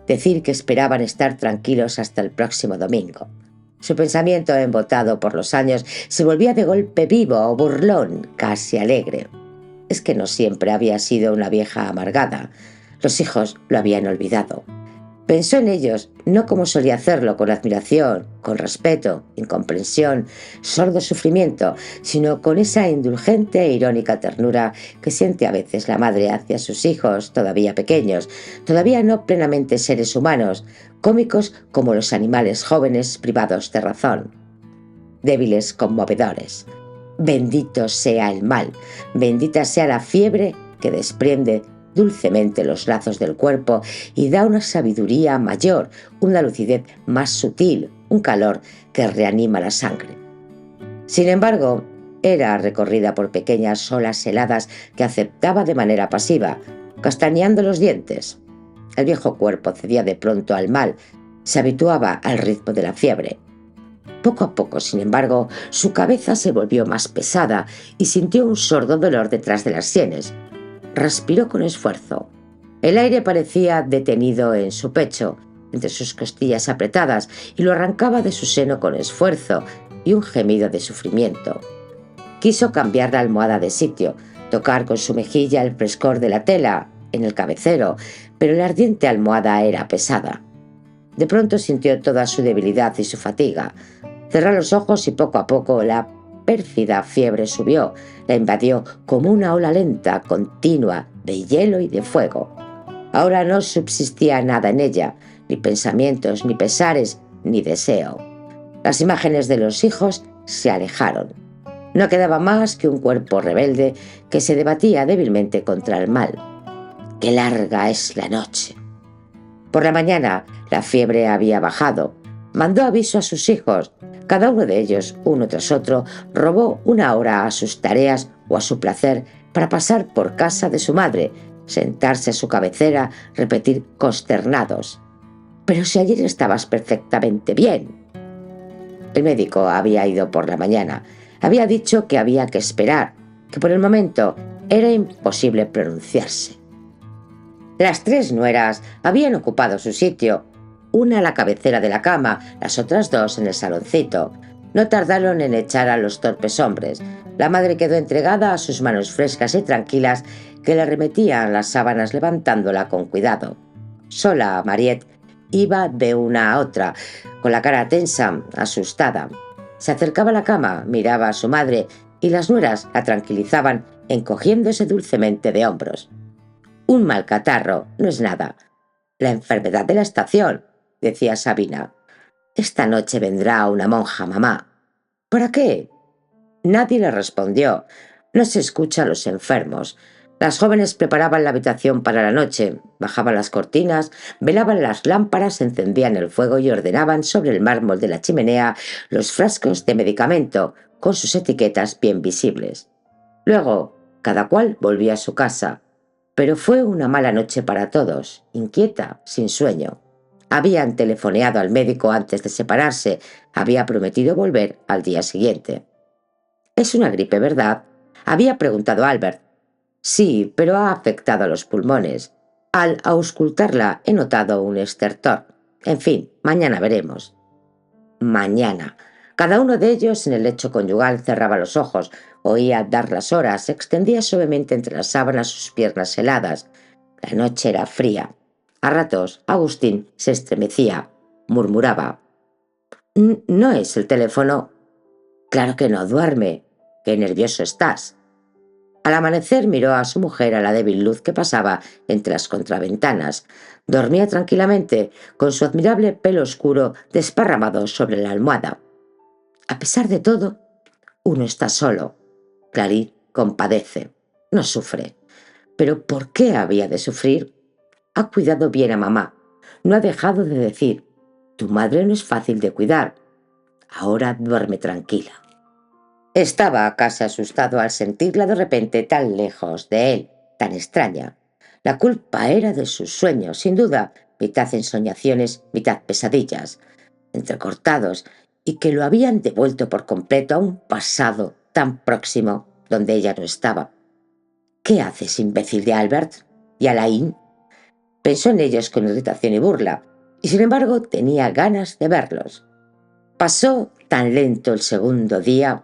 Decir que esperaban estar tranquilos hasta el próximo domingo. Su pensamiento, embotado por los años, se volvía de golpe vivo, burlón, casi alegre. Es que no siempre había sido una vieja amargada. Los hijos lo habían olvidado. Pensó en ellos, no como solía hacerlo, con admiración, con respeto, incomprensión, sordo sufrimiento, sino con esa indulgente e irónica ternura que siente a veces la madre hacia sus hijos todavía pequeños, todavía no plenamente seres humanos, cómicos como los animales jóvenes privados de razón, débiles conmovedores. Bendito sea el mal, bendita sea la fiebre que desprende dulcemente los lazos del cuerpo y da una sabiduría mayor, una lucidez más sutil, un calor que reanima la sangre. Sin embargo, era recorrida por pequeñas olas heladas que aceptaba de manera pasiva, castañeando los dientes. El viejo cuerpo cedía de pronto al mal, se habituaba al ritmo de la fiebre. Poco a poco, sin embargo, su cabeza se volvió más pesada y sintió un sordo dolor detrás de las sienes. Respiró con esfuerzo. El aire parecía detenido en su pecho, entre sus costillas apretadas, y lo arrancaba de su seno con esfuerzo y un gemido de sufrimiento. Quiso cambiar la almohada de sitio, tocar con su mejilla el frescor de la tela en el cabecero, pero la ardiente almohada era pesada. De pronto sintió toda su debilidad y su fatiga. Cerró los ojos y poco a poco la pérfida fiebre subió, la invadió como una ola lenta, continua, de hielo y de fuego. Ahora no subsistía nada en ella, ni pensamientos, ni pesares, ni deseo. Las imágenes de los hijos se alejaron. No quedaba más que un cuerpo rebelde que se debatía débilmente contra el mal. ¡Qué larga es la noche! Por la mañana la fiebre había bajado. Mandó aviso a sus hijos. Cada uno de ellos, uno tras otro, robó una hora a sus tareas o a su placer para pasar por casa de su madre, sentarse a su cabecera, repetir consternados: «Pero si ayer estabas perfectamente bien». El médico había ido por la mañana. Había dicho que había que esperar, que por el momento era imposible pronunciarse. Las tres nueras habían ocupado su sitio, una a la cabecera de la cama, las otras dos en el saloncito. No tardaron en echar a los torpes hombres. La madre quedó entregada a sus manos frescas y tranquilas que le remetían las sábanas levantándola con cuidado. Sola, Mariette iba de una a otra, con la cara tensa, asustada. Se acercaba a la cama, miraba a su madre y las nueras la tranquilizaban encogiéndose dulcemente de hombros. Un mal catarro no es nada. La enfermedad de la estación, decía Sabina. Esta noche vendrá una monja, mamá. ¿Para qué? Nadie le respondió. No se escucha a los enfermos. Las jóvenes preparaban la habitación para la noche, bajaban las cortinas, velaban las lámparas, encendían el fuego y ordenaban sobre el mármol de la chimenea los frascos de medicamento, con sus etiquetas bien visibles. Luego, cada cual volvía a su casa. Pero fue una mala noche para todos, inquieta, sin sueño. Habían telefoneado al médico antes de separarse, había prometido volver al día siguiente. «¿Es una gripe, verdad?», había preguntado Albert. «Sí, pero ha afectado a los pulmones. Al auscultarla he notado un estertor. En fin, mañana veremos». Mañana. Cada uno de ellos en el lecho conyugal cerraba los ojos, oía dar las horas, extendía suavemente entre las sábanas sus piernas heladas. La noche era fría. A ratos, Agustín se estremecía, murmuraba: «No es el teléfono». «Claro que no, duerme. Qué nervioso estás». Al amanecer miró a su mujer a la débil luz que pasaba entre las contraventanas. Dormía tranquilamente, con su admirable pelo oscuro desparramado sobre la almohada. A pesar de todo, uno está solo. Clarice compadece, no sufre. ¿Pero por qué había de sufrir? Ha cuidado bien a mamá. No ha dejado de decir: «Tu madre no es fácil de cuidar». Ahora duerme tranquila. Estaba casi asustado al sentirla de repente tan lejos de él, tan extraña. La culpa era de sus sueños, sin duda, mitad ensoñaciones, mitad pesadillas, entrecortados, y que lo habían devuelto por completo a un pasado tan próximo donde ella no estaba. «¿Qué haces, imbécil de Albert? ¿Y Alain?». Pensó en ellos con irritación y burla, y sin embargo tenía ganas de verlos. Pasó tan lento el segundo día.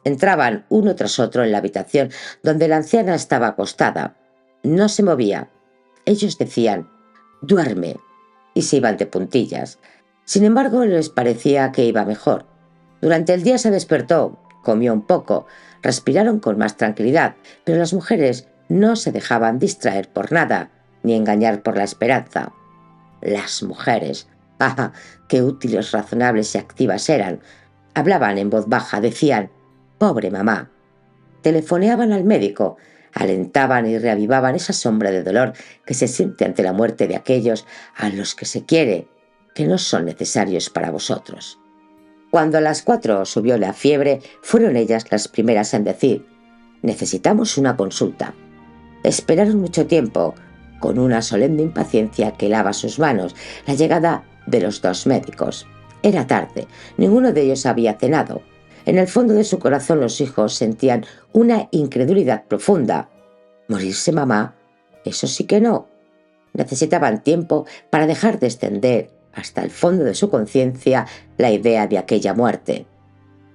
Entraban uno tras otro en la habitación donde la anciana estaba acostada. No se movía. Ellos decían: «Duerme», y se iban de puntillas. Sin embargo, les parecía que iba mejor. Durante el día se despertó, comió un poco, respiraron con más tranquilidad, pero las mujeres no se dejaban distraer por nada, ni engañar por la esperanza. Las mujeres, ¡ah!, qué útiles, razonables y activas eran. Hablaban en voz baja, decían: «Pobre mamá». Telefoneaban al médico, alentaban y reavivaban esa sombra de dolor que se siente ante la muerte de aquellos a los que se quiere, que no son necesarios para vosotros. Cuando a las 4 subió la fiebre, fueron ellas las primeras en decir: «Necesitamos una consulta». Esperaron mucho tiempo, con una solemne impaciencia que helaba sus manos, la llegada de los dos médicos. Era tarde, ninguno de ellos había cenado. En el fondo de su corazón los hijos sentían una incredulidad profunda. ¿Morirse mamá? Eso sí que no. Necesitaban tiempo para dejar descender hasta el fondo de su conciencia la idea de aquella muerte.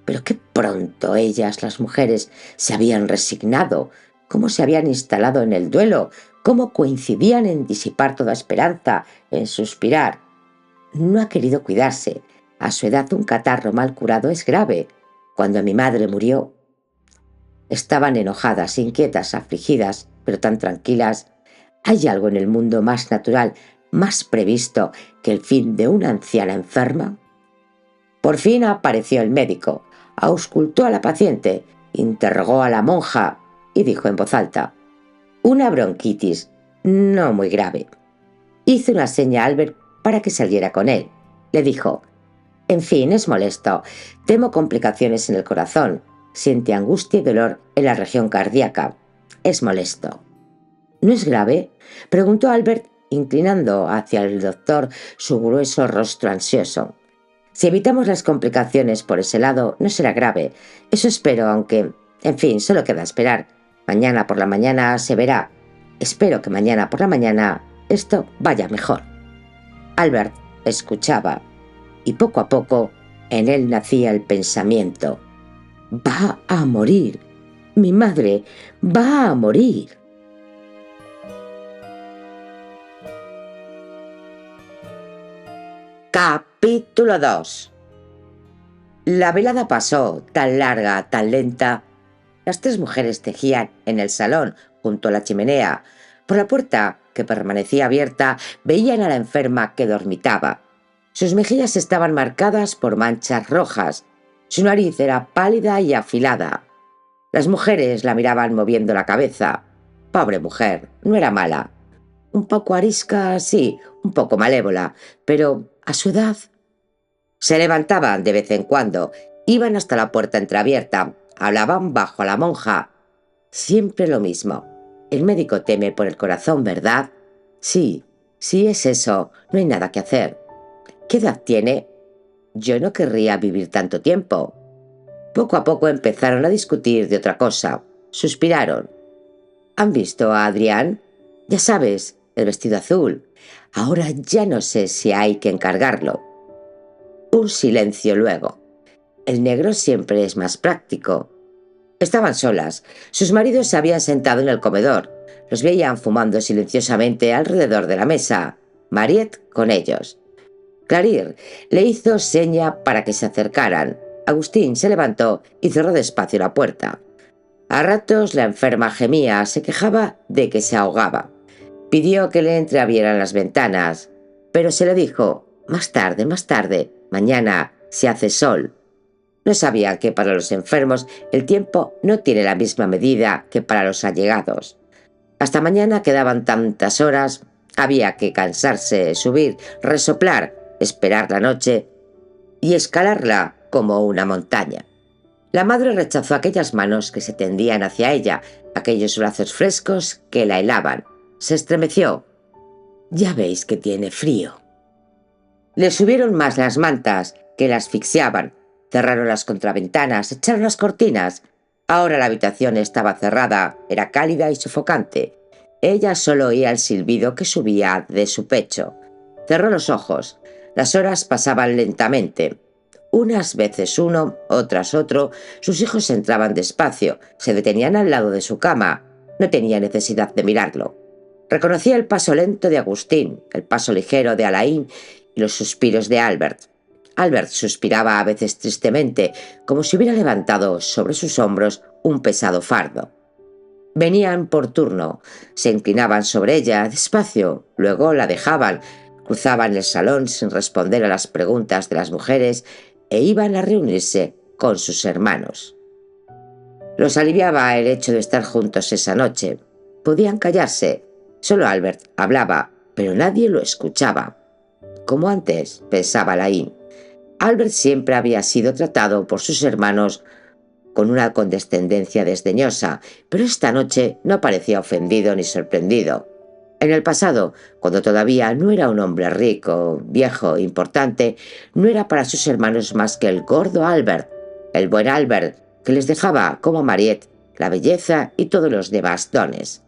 Pero qué pronto ellas, las mujeres, se habían resignado, cómo se habían instalado en el duelo, cómo coincidían en disipar toda esperanza, en suspirar. No ha querido cuidarse. A su edad un catarro mal curado es grave. Cuando mi madre murió, estaban enojadas, inquietas, afligidas, pero tan tranquilas. ¿Hay algo en el mundo más natural, más previsto que el fin de una anciana enferma? Por fin apareció el médico, auscultó a la paciente, interrogó a la monja y dijo en voz alta: «Una bronquitis, no muy grave». Hizo una seña a Albert para que saliera con él. Le dijo: «En fin, es molesto. Temo complicaciones en el corazón. Siente angustia y dolor en la región cardíaca. Es molesto». «¿No es grave?», preguntó Albert, inclinando hacia el doctor su grueso rostro ansioso. «Si evitamos las complicaciones por ese lado, no será grave. Eso espero, aunque, en fin, solo queda esperar. Mañana por la mañana se verá. Espero que mañana por la mañana esto vaya mejor». Albert escuchaba, y poco a poco en él nacía el pensamiento: «Va a morir. Mi madre va a morir». Capítulo 2. La velada pasó, tan larga, tan lenta. Las tres mujeres tejían en el salón, junto a la chimenea. Por la puerta, que permanecía abierta, veían a la enferma que dormitaba. Sus mejillas estaban marcadas por manchas rojas. Su nariz era pálida y afilada. Las mujeres la miraban moviendo la cabeza. Pobre mujer, no era mala. Un poco arisca, sí, un poco malévola, pero a su edad. Se levantaban de vez en cuando, iban hasta la puerta entreabierta, hablaban bajo a la monja. Siempre lo mismo. El médico teme por el corazón, ¿verdad? Sí, sí es eso, no hay nada que hacer. ¿Qué edad tiene? Yo no querría vivir tanto tiempo. Poco a poco empezaron a discutir de otra cosa. Suspiraron. ¿Han visto a Adrián? Ya sabes, el vestido azul. Ahora ya no sé si hay que encargarlo. Un silencio luego. El negro siempre es más práctico. Estaban solas. Sus maridos se habían sentado en el comedor. Los veían fumando silenciosamente alrededor de la mesa. Mariette con ellos. Claire le hizo seña para que se acercaran. Agustín se levantó y cerró despacio la puerta. A ratos la enferma gemía, se quejaba de que se ahogaba. Pidió que le entreabrieran las ventanas, pero se le dijo: más tarde, mañana se hace sol. No sabía que para los enfermos el tiempo no tiene la misma medida que para los allegados. Hasta mañana quedaban tantas horas, había que cansarse, subir, resoplar, esperar la noche y escalarla como una montaña. La madre rechazó aquellas manos que se tendían hacia ella, aquellos brazos frescos que la helaban. Se estremeció. Ya veis que tiene frío. Le subieron más las mantas, que la asfixiaban. Cerraron las contraventanas, echaron las cortinas. Ahora la habitación estaba cerrada, era cálida y sofocante. Ella solo oía el silbido que subía de su pecho. Cerró los ojos. Las horas pasaban lentamente. Unas veces uno, otras otro, sus hijos entraban despacio, se detenían al lado de su cama. No tenía necesidad de mirarlo. Reconocía el paso lento de Agustín, el paso ligero de Alain y los suspiros de Albert. Albert suspiraba a veces tristemente, como si hubiera levantado sobre sus hombros un pesado fardo. Venían por turno, se inclinaban sobre ella despacio, luego la dejaban, cruzaban el salón sin responder a las preguntas de las mujeres e iban a reunirse con sus hermanos. Los aliviaba el hecho de estar juntos esa noche. Podían callarse. Solo Albert hablaba, pero nadie lo escuchaba. Como antes, pensaba Alain. Albert siempre había sido tratado por sus hermanos con una condescendencia desdeñosa, pero esta noche no parecía ofendido ni sorprendido. En el pasado, cuando todavía no era un hombre rico, viejo, importante, no era para sus hermanos más que el gordo Albert, el buen Albert, que les dejaba, como a Mariette, la belleza y todos los demás dones.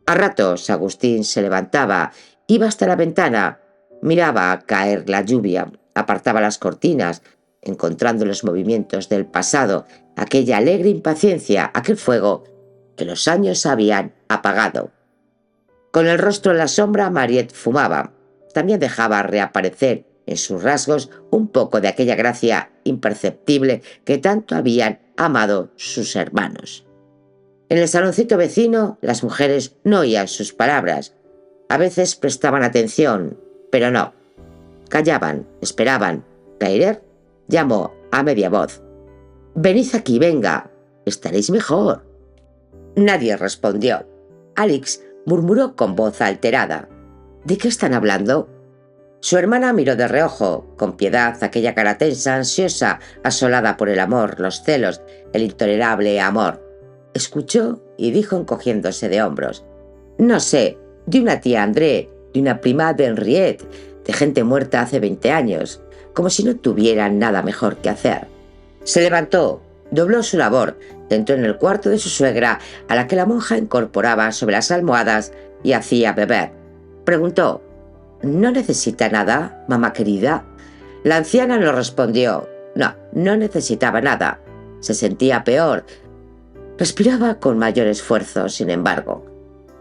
A ratos Agustín se levantaba, iba hasta la ventana, miraba caer la lluvia, apartaba las cortinas, encontrando los movimientos del pasado, aquella alegre impaciencia, aquel fuego que los años habían apagado. Con el rostro en la sombra, Mariette fumaba. También dejaba reaparecer en sus rasgos un poco de aquella gracia imperceptible que tanto habían amado sus hermanos. En el saloncito vecino, las mujeres no oían sus palabras. A veces prestaban atención, pero no. Callaban, esperaban. Claire llamó a media voz: «Venid aquí, venga, estaréis mejor». Nadie respondió. Alix murmuró con voz alterada: «¿De qué están hablando?». Su hermana miró de reojo, con piedad, aquella cara tensa, ansiosa, asolada por el amor, los celos, el intolerable amor. Escuchó y dijo encogiéndose de hombros: «No sé, de una tía André, de una prima de Henriette, de gente muerta hace 20 años, como si no tuvieran nada mejor que hacer». Se levantó, dobló su labor, entró en el cuarto de su suegra, a la que la monja incorporaba sobre las almohadas y hacía beber. Preguntó: «¿No necesita nada, mamá querida?». La anciana no respondió. No necesitaba nada. Se sentía peor. Respiraba con mayor esfuerzo, sin embargo.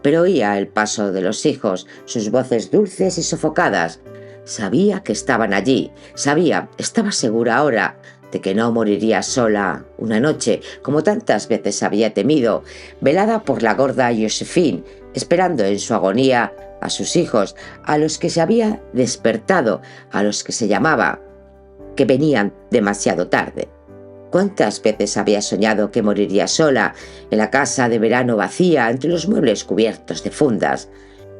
Pero oía el paso de los hijos, sus voces dulces y sofocadas. Sabía que estaban allí, estaba segura ahora de que no moriría sola una noche, como tantas veces había temido, velada por la gorda Josephine, esperando en su agonía a sus hijos, a los que se había despertado, a los que se llamaba, que venían demasiado tarde. ¿Cuántas veces había soñado que moriría sola, en la casa de verano vacía, entre los muebles cubiertos de fundas?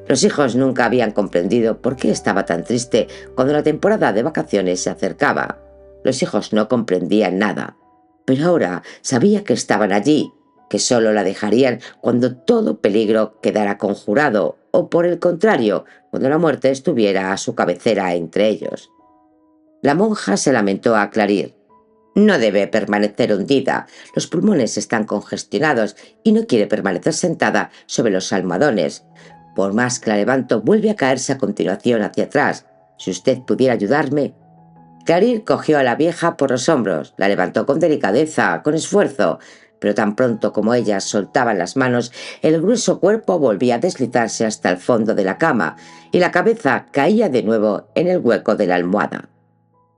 Los hijos nunca habían comprendido por qué estaba tan triste cuando la temporada de vacaciones se acercaba. Los hijos no comprendían nada, pero ahora sabía que estaban allí, que solo la dejarían cuando todo peligro quedara conjurado, o por el contrario, cuando la muerte estuviera a su cabecera entre ellos. La monja se lamentó a Claire. No debe permanecer hundida, los pulmones están congestionados y no quiere permanecer sentada sobre los almohadones. Por más que la levanto, vuelve a caerse a continuación hacia atrás. Si usted pudiera ayudarme. Claire cogió a la vieja por los hombros, la levantó con delicadeza, con esfuerzo, pero tan pronto como ella soltaba las manos, el grueso cuerpo volvía a deslizarse hasta el fondo de la cama y la cabeza caía de nuevo en el hueco de la almohada.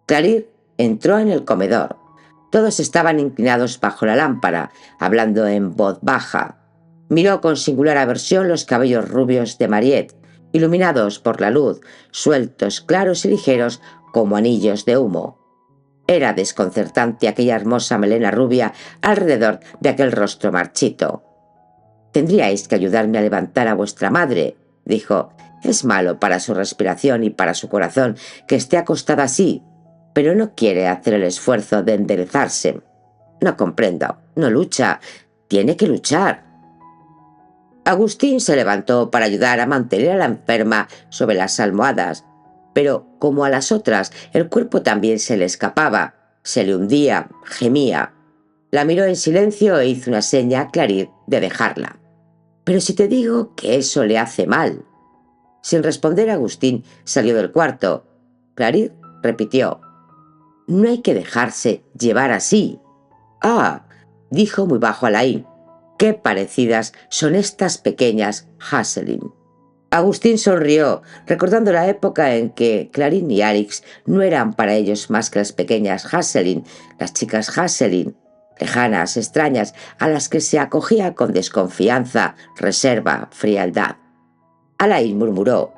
Claire entró en el comedor. Todos estaban inclinados bajo la lámpara, hablando en voz baja. Miró con singular aversión los cabellos rubios de Mariette, iluminados por la luz, sueltos, claros y ligeros como anillos de humo. Era desconcertante aquella hermosa melena rubia alrededor de aquel rostro marchito. «Tendríais que ayudarme a levantar a vuestra madre», dijo. «Es malo para su respiración y para su corazón que esté acostada así, pero no quiere hacer el esfuerzo de enderezarse. No comprendo, no lucha, tiene que luchar». Agustín se levantó para ayudar a mantener a la enferma sobre las almohadas, pero como a las otras, el cuerpo también se le escapaba, se le hundía, gemía. La miró en silencio e hizo una seña a Claire de dejarla. «Pero si te digo que eso le hace mal». Sin responder, Agustín salió del cuarto. Claire repitió: «No hay que dejarse llevar así». «Ah», dijo muy bajo Alain, «qué parecidas son estas pequeñas Haselin». Agustín sonrió, recordando la época en que Clarín y Alix no eran para ellos más que las pequeñas Haselin, las chicas Haselin, lejanas, extrañas, a las que se acogía con desconfianza, reserva, frialdad. Alain murmuró: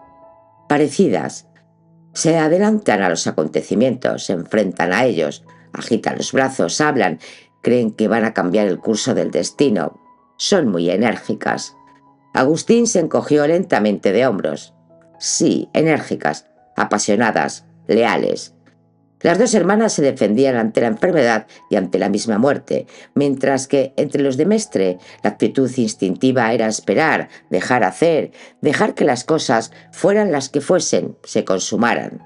«Parecidas. Se adelantan a los acontecimientos, se enfrentan a ellos, agitan los brazos, hablan, creen que van a cambiar el curso del destino. Son muy enérgicas». Agustín se encogió lentamente de hombros. «Sí, enérgicas, apasionadas, leales». Las dos hermanas se defendían ante la enfermedad y ante la misma muerte, mientras que entre los de Mestre la actitud instintiva era esperar, dejar hacer, dejar que las cosas, fueran las que fuesen, se consumaran.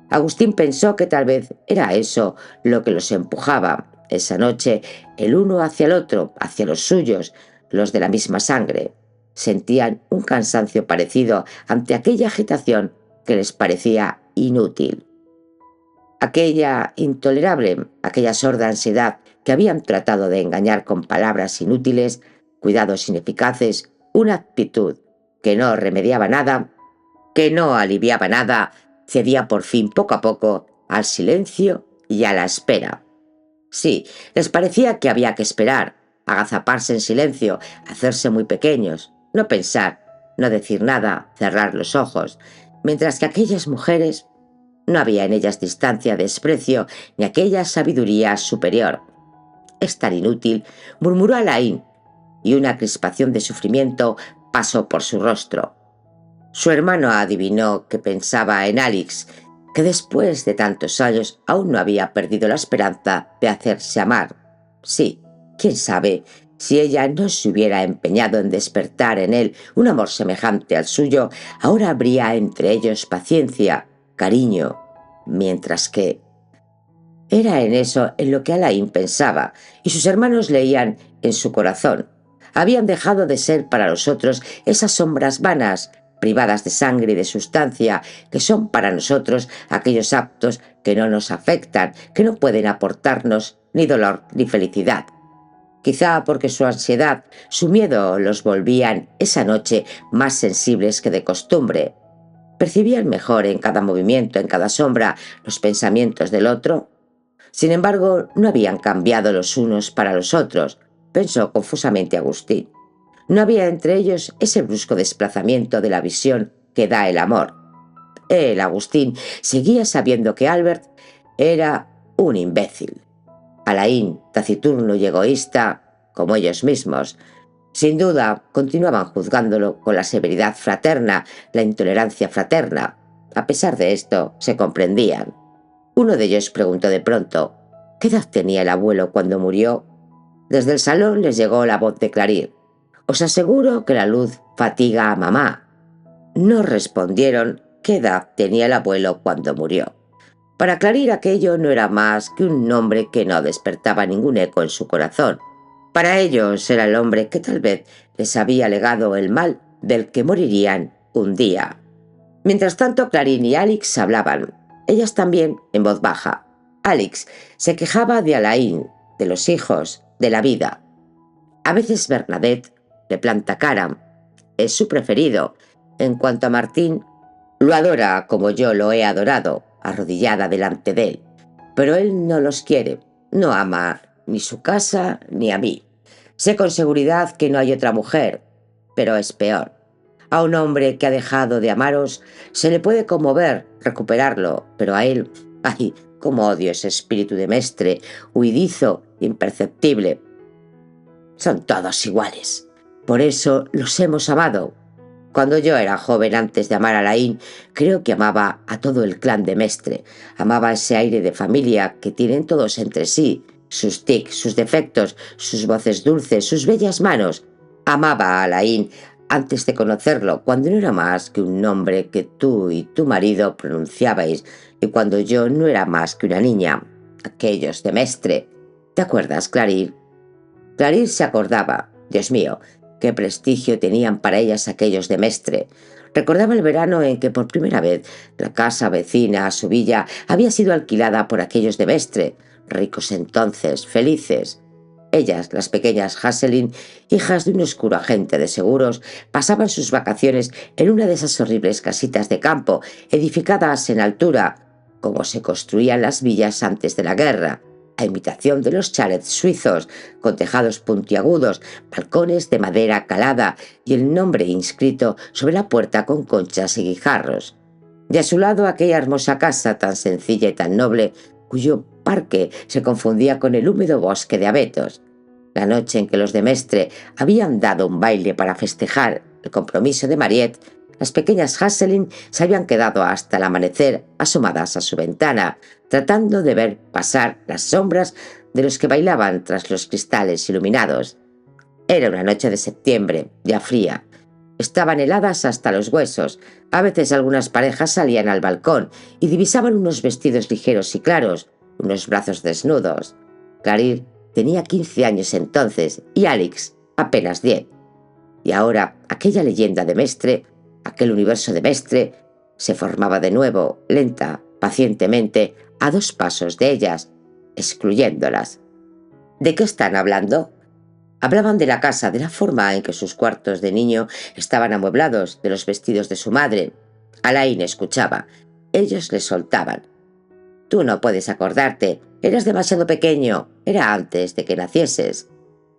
Agustín pensó que tal vez era eso lo que los empujaba, esa noche, el uno hacia el otro, hacia los suyos, los de la misma sangre. Sentían un cansancio parecido ante aquella agitación que les parecía inútil. Aquella intolerable, aquella sorda ansiedad que habían tratado de engañar con palabras inútiles, cuidados ineficaces, una actitud que no remediaba nada, que no aliviaba nada, cedía por fin poco a poco al silencio y a la espera. Sí, les parecía que había que esperar, agazaparse en silencio, hacerse muy pequeños, no pensar, no decir nada, cerrar los ojos, mientras que aquellas mujeres, no había en ellas distancia, desprecio, ni aquella sabiduría superior. «Es tan inútil», murmuró Alain, y una crispación de sufrimiento pasó por su rostro. Su hermano adivinó que pensaba en Alix, que después de tantos años aún no había perdido la esperanza de hacerse amar. Sí, quién sabe, si ella no se hubiera empeñado en despertar en él un amor semejante al suyo, ahora habría entre ellos paciencia, cariño, mientras que... Era en eso en lo que Alain pensaba, y sus hermanos leían en su corazón. Habían dejado de ser para los otros esas sombras vanas, privadas de sangre y de sustancia, que son para nosotros aquellos actos que no nos afectan, que no pueden aportarnos ni dolor ni felicidad. Quizá porque su ansiedad, su miedo los volvían esa noche más sensibles que de costumbre. Percibían mejor en cada movimiento, en cada sombra, los pensamientos del otro. Sin embargo, no habían cambiado los unos para los otros, pensó confusamente Agustín. No había entre ellos ese brusco desplazamiento de la visión que da el amor. Él, Agustín, seguía sabiendo que Albert era un imbécil. Alain, taciturno y egoísta, como ellos mismos. Sin duda, continuaban juzgándolo con la severidad fraterna, la intolerancia fraterna. A pesar de esto, se comprendían. Uno de ellos preguntó de pronto, ¿qué edad tenía el abuelo cuando murió? Desde el salón les llegó la voz de Clarín. Os aseguro que la luz fatiga a mamá. No respondieron qué edad tenía el abuelo cuando murió. Para Clarín aquello no era más que un nombre que no despertaba ningún eco en su corazón. Para ellos era el hombre que tal vez les había legado el mal del que morirían un día. Mientras tanto, Clarín y Alix hablaban, ellas también en voz baja. Alix se quejaba de Alain, de los hijos, de la vida. A veces Bernadette le planta cara. Es su preferido. En cuanto a Martín, lo adora como yo lo he adorado, arrodillada delante de él. Pero él no los quiere, no ama ni su casa ni a mí. Sé con seguridad que no hay otra mujer, pero es peor. A un hombre que ha dejado de amaros se le puede conmover, recuperarlo, pero a él, ay, cómo odio ese espíritu de mestre, huidizo, imperceptible. Son todos iguales. Por eso los hemos amado. Cuando yo era joven, antes de amar a Alain, creo que amaba a todo el clan de Mestre. Amaba ese aire de familia que tienen todos entre sí, sus tics, sus defectos, sus voces dulces, sus bellas manos. Amaba a Alain antes de conocerlo, cuando no era más que un nombre que tú y tu marido pronunciabais, y cuando yo no era más que una niña. Aquellos de Mestre. ¿Te acuerdas, Clarín? Clarín se acordaba. Dios mío, qué prestigio tenían para ellas aquellos de Mestre. Recordaba el verano en que por primera vez la casa vecina a su villa había sido alquilada por aquellos de Mestre, ricos entonces, felices. Ellas, las pequeñas Haselin, hijas de un oscuro agente de seguros, pasaban sus vacaciones en una de esas horribles casitas de campo, edificadas en altura, como se construían las villas antes de la guerra, a imitación de los chalets suizos, con tejados puntiagudos, balcones de madera calada y el nombre inscrito sobre la puerta con conchas y guijarros. Y a su lado aquella hermosa casa tan sencilla y tan noble, cuyo parque se confundía con el húmedo bosque de abetos. La noche en que los de Mestre habían dado un baile para festejar el compromiso de Mariette, las pequeñas Haselin se habían quedado hasta el amanecer asomadas a su ventana, tratando de ver pasar las sombras de los que bailaban tras los cristales iluminados. Era una noche de septiembre, ya fría. Estaban heladas hasta los huesos. A veces algunas parejas salían al balcón y divisaban unos vestidos ligeros y claros, unos brazos desnudos. Clarín tenía 15 años entonces y Alix apenas 10. Y ahora aquella leyenda de Mestre, aquel universo de Mestre, se formaba de nuevo, lenta, pacientemente, a 2 pasos de ellas, excluyéndolas. ¿De qué están hablando? Hablaban de la casa, de la forma en que sus cuartos de niño estaban amueblados, de los vestidos de su madre. Alain escuchaba. Ellos le soltaban. Tú no puedes acordarte. Eras demasiado pequeño. Era antes de que nacieses.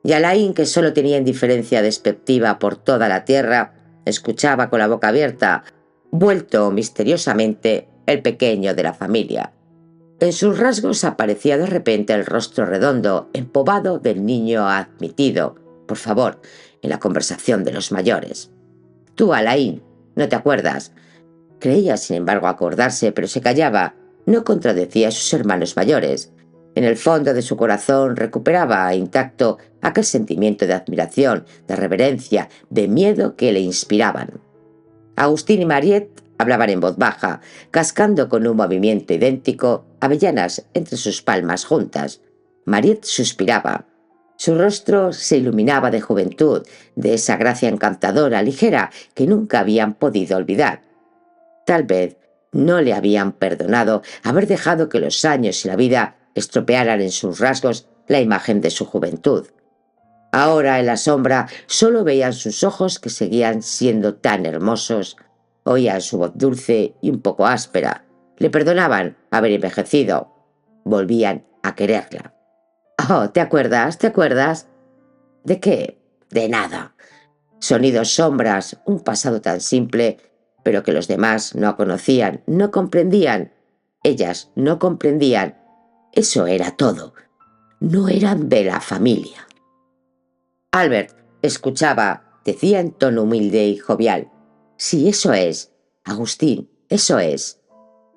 Y Alain, que solo tenía indiferencia despectiva por toda la tierra, escuchaba con la boca abierta, vuelto misteriosamente el pequeño de la familia. En sus rasgos aparecía de repente el rostro redondo, empobado del niño admitido, por favor, en la conversación de los mayores. Tú, Alain, ¿no te acuerdas? Creía, sin embargo, acordarse, pero se callaba. No contradecía a sus hermanos mayores. En el fondo de su corazón recuperaba intacto aquel sentimiento de admiración, de reverencia, de miedo que le inspiraban. Agustín y Mariette hablaban en voz baja, cascando con un movimiento idéntico avellanas entre sus palmas juntas. Mariette suspiraba. Su rostro se iluminaba de juventud, de esa gracia encantadora, ligera, que nunca habían podido olvidar. Tal vez no le habían perdonado haber dejado que los años y la vida estropearan en sus rasgos la imagen de su juventud. Ahora, en la sombra, solo veían sus ojos que seguían siendo tan hermosos. Oían su voz dulce y un poco áspera. Le perdonaban haber envejecido. Volvían a quererla. Oh, ¿te acuerdas? ¿Te acuerdas? ¿De qué? De nada. Sonidos, sombras, un pasado tan simple, pero que los demás no conocían, no comprendían. Ellas no comprendían. Eso era todo. No eran de la familia. Albert escuchaba, decía en tono humilde y jovial. Sí, eso es. Agustín, eso es.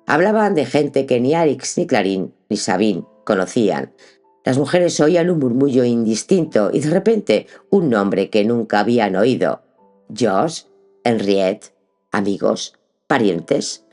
Hablaban de gente que ni Alex, ni Clarín, ni Sabine conocían. Las mujeres oían un murmullo indistinto y de repente un nombre que nunca habían oído. Josh, Henriette, amigos, parientes.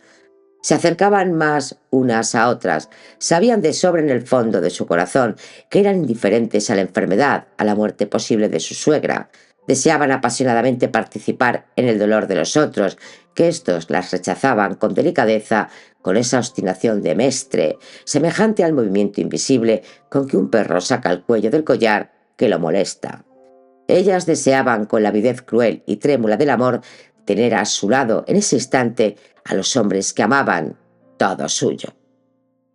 Se acercaban más unas a otras, sabían de sobra en el fondo de su corazón que eran indiferentes a la enfermedad, a la muerte posible de su suegra. Deseaban apasionadamente participar en el dolor de los otros, que éstos las rechazaban con delicadeza, con esa obstinación de mestre, semejante al movimiento invisible con que un perro saca el cuello del collar que lo molesta. Ellas deseaban, con la avidez cruel y trémula del amor, tener a su lado en ese instante a los hombres que amaban, todo suyo.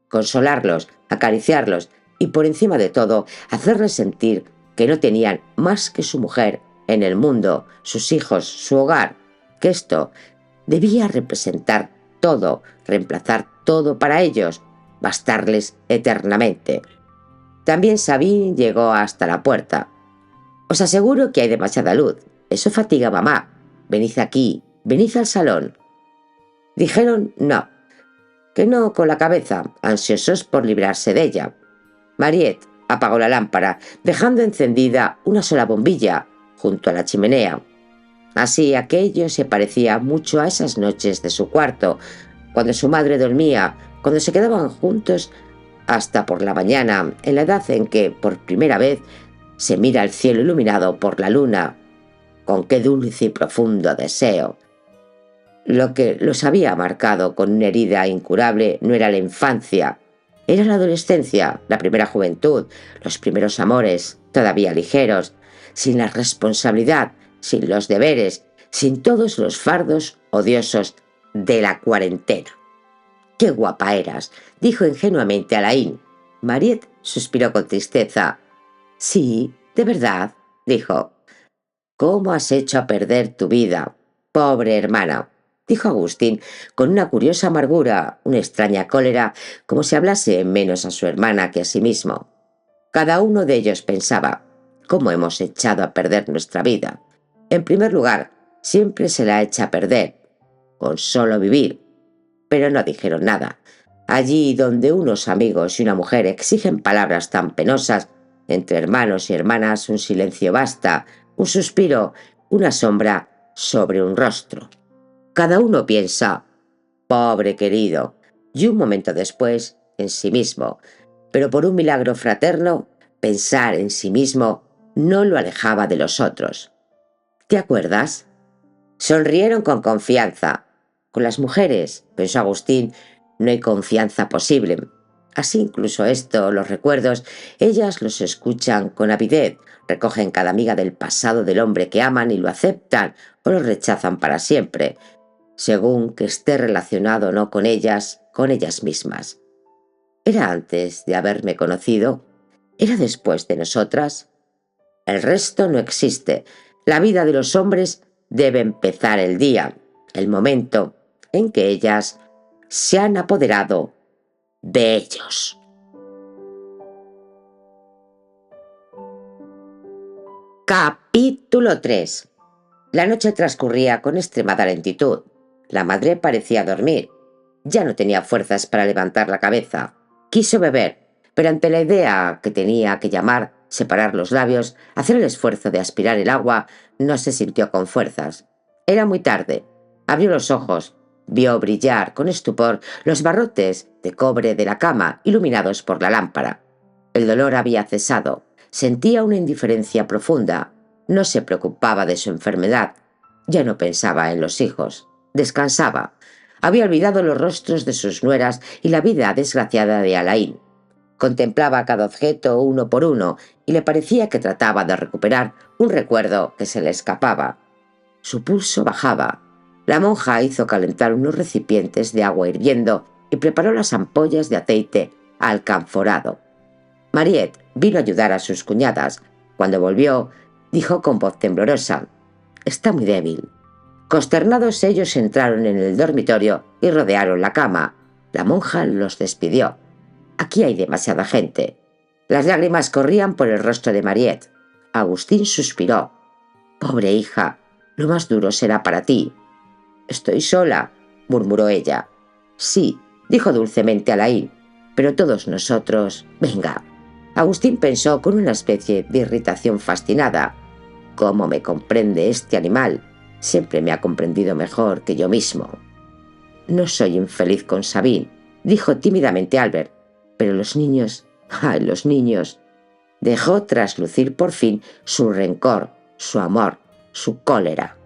Consolarlos, acariciarlos y, por encima de todo, hacerles sentir que no tenían más que su mujer en el mundo, sus hijos, su hogar, que esto debía representar todo, reemplazar todo para ellos, bastarles eternamente. También Sabine llegó hasta la puerta. Os aseguro que hay demasiada luz. Eso fatiga a mamá. Venid aquí, venid al salón. Dijeron no, que no con la cabeza, ansiosos por librarse de ella. Mariette apagó la lámpara, dejando encendida una sola bombilla junto a la chimenea. Así aquello se parecía mucho a esas noches de su cuarto, cuando su madre dormía, cuando se quedaban juntos hasta por la mañana, en la edad en que, por primera vez, se mira el cielo iluminado por la luna. Con qué dulce y profundo deseo. Lo que los había marcado con una herida incurable no era la infancia, era la adolescencia, la primera juventud, los primeros amores, todavía ligeros, sin la responsabilidad, sin los deberes, sin todos los fardos odiosos de la cuarentena. ¡Qué guapa eras!, dijo ingenuamente Alain. Mariette suspiró con tristeza. Sí, de verdad, dijo. ¿Cómo has hecho a perder tu vida, pobre hermana?, dijo Agustín con una curiosa amargura, una extraña cólera, como si hablase menos a su hermana que a sí mismo. Cada uno de ellos pensaba, ¿cómo hemos echado a perder nuestra vida? En primer lugar, siempre se la echa a perder, con solo vivir. Pero no dijeron nada. Allí donde unos amigos y una mujer exigen palabras tan penosas, entre hermanos y hermanas un silencio basta, un suspiro, una sombra sobre un rostro. Cada uno piensa, pobre querido, y un momento después, en sí mismo. Pero por un milagro fraterno, pensar en sí mismo no lo alejaba de los otros. ¿Te acuerdas? Sonrieron con confianza. Con las mujeres, pensó Agustín, no hay confianza posible. Así incluso esto, los recuerdos, ellas los escuchan con avidez, recogen cada miga del pasado del hombre que aman y lo aceptan o lo rechazan para siempre, según que esté relacionado o no con ellas mismas. ¿Era antes de haberme conocido? ¿Era después de nosotras? El resto no existe. La vida de los hombres debe empezar el día, el momento en que ellas se han apoderado de ellos. Capítulo 3. La noche transcurría con extremada lentitud. La madre parecía dormir. Ya no tenía fuerzas para levantar la cabeza. Quiso beber, pero ante la idea que tenía que llamar, separar los labios, hacer el esfuerzo de aspirar el agua, no se sintió con fuerzas. Era muy tarde. Abrió los ojos. Vio brillar con estupor los barrotes de cobre de la cama, iluminados por la lámpara. El dolor había cesado. Sentía una indiferencia profunda. No se preocupaba de su enfermedad. Ya no pensaba en los hijos. Descansaba. Había olvidado los rostros de sus nueras y la vida desgraciada de Alain. Contemplaba cada objeto uno por uno y le parecía que trataba de recuperar un recuerdo que se le escapaba. Su pulso bajaba. La monja hizo calentar unos recipientes de agua hirviendo y preparó las ampollas de aceite alcanforado. Mariette vino a ayudar a sus cuñadas. Cuando volvió, dijo con voz temblorosa: «Está muy débil». Consternados, ellos entraron en el dormitorio y rodearon la cama. La monja los despidió. «Aquí hay demasiada gente». Las lágrimas corrían por el rostro de Mariette. Agustín suspiró. «Pobre hija, lo más duro será para ti». «Estoy sola», murmuró ella. «Sí», dijo dulcemente Alain, «pero todos nosotros... Venga». Agustín pensó con una especie de irritación fascinada. «¿Cómo me comprende este animal? Siempre me ha comprendido mejor que yo mismo». «No soy infeliz con Sabine», dijo tímidamente Albert, «pero los niños... ¡Ay, los niños!». Dejó traslucir por fin su rencor, su amor, su cólera.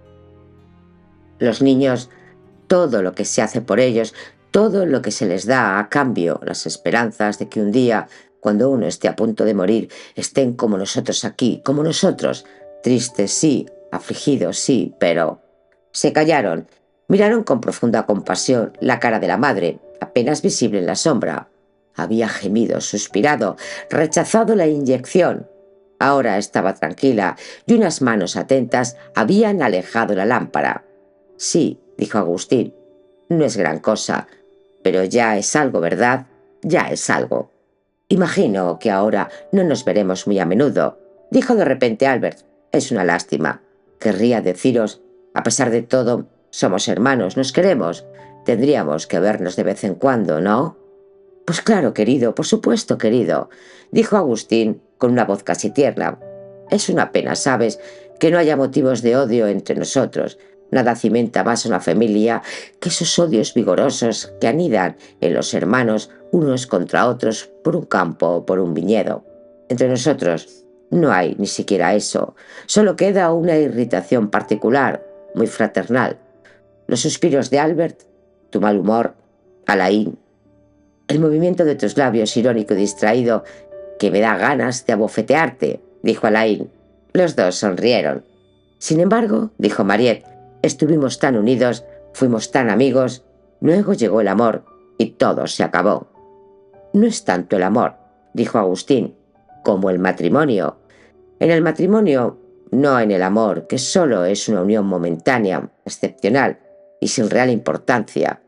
Los niños, todo lo que se hace por ellos, todo lo que se les da a cambio, las esperanzas de que un día, cuando uno esté a punto de morir, estén como nosotros aquí, como nosotros, tristes sí, afligidos sí, pero... Se callaron, miraron con profunda compasión la cara de la madre, apenas visible en la sombra. Había gemido, suspirado, rechazado la inyección. Ahora estaba tranquila y unas manos atentas habían alejado la lámpara. «Sí», dijo Agustín, «no es gran cosa, pero ya es algo, ¿verdad? Ya es algo». «Imagino que ahora no nos veremos muy a menudo», dijo de repente Albert. «Es una lástima. Querría deciros, a pesar de todo, somos hermanos, nos queremos. Tendríamos que vernos de vez en cuando, ¿no?» «Pues claro, querido, por supuesto, querido», dijo Agustín con una voz casi tierna. «Es una pena, ¿sabes?, que no haya motivos de odio entre nosotros. Nada cimenta más una familia que esos odios vigorosos que anidan en los hermanos unos contra otros por un campo o por un viñedo. Entre nosotros no hay ni siquiera eso. Solo queda una irritación particular, muy fraternal. Los suspiros de Albert, tu mal humor, Alain, el movimiento de tus labios irónico y distraído que me da ganas de abofetearte», dijo Alain. Los dos sonrieron. «Sin embargo», dijo Mariette, «estuvimos tan unidos, fuimos tan amigos, luego llegó el amor y todo se acabó». «No es tanto el amor», dijo Agustín, «como el matrimonio. En el matrimonio, no en el amor, que solo es una unión momentánea, excepcional y sin real importancia.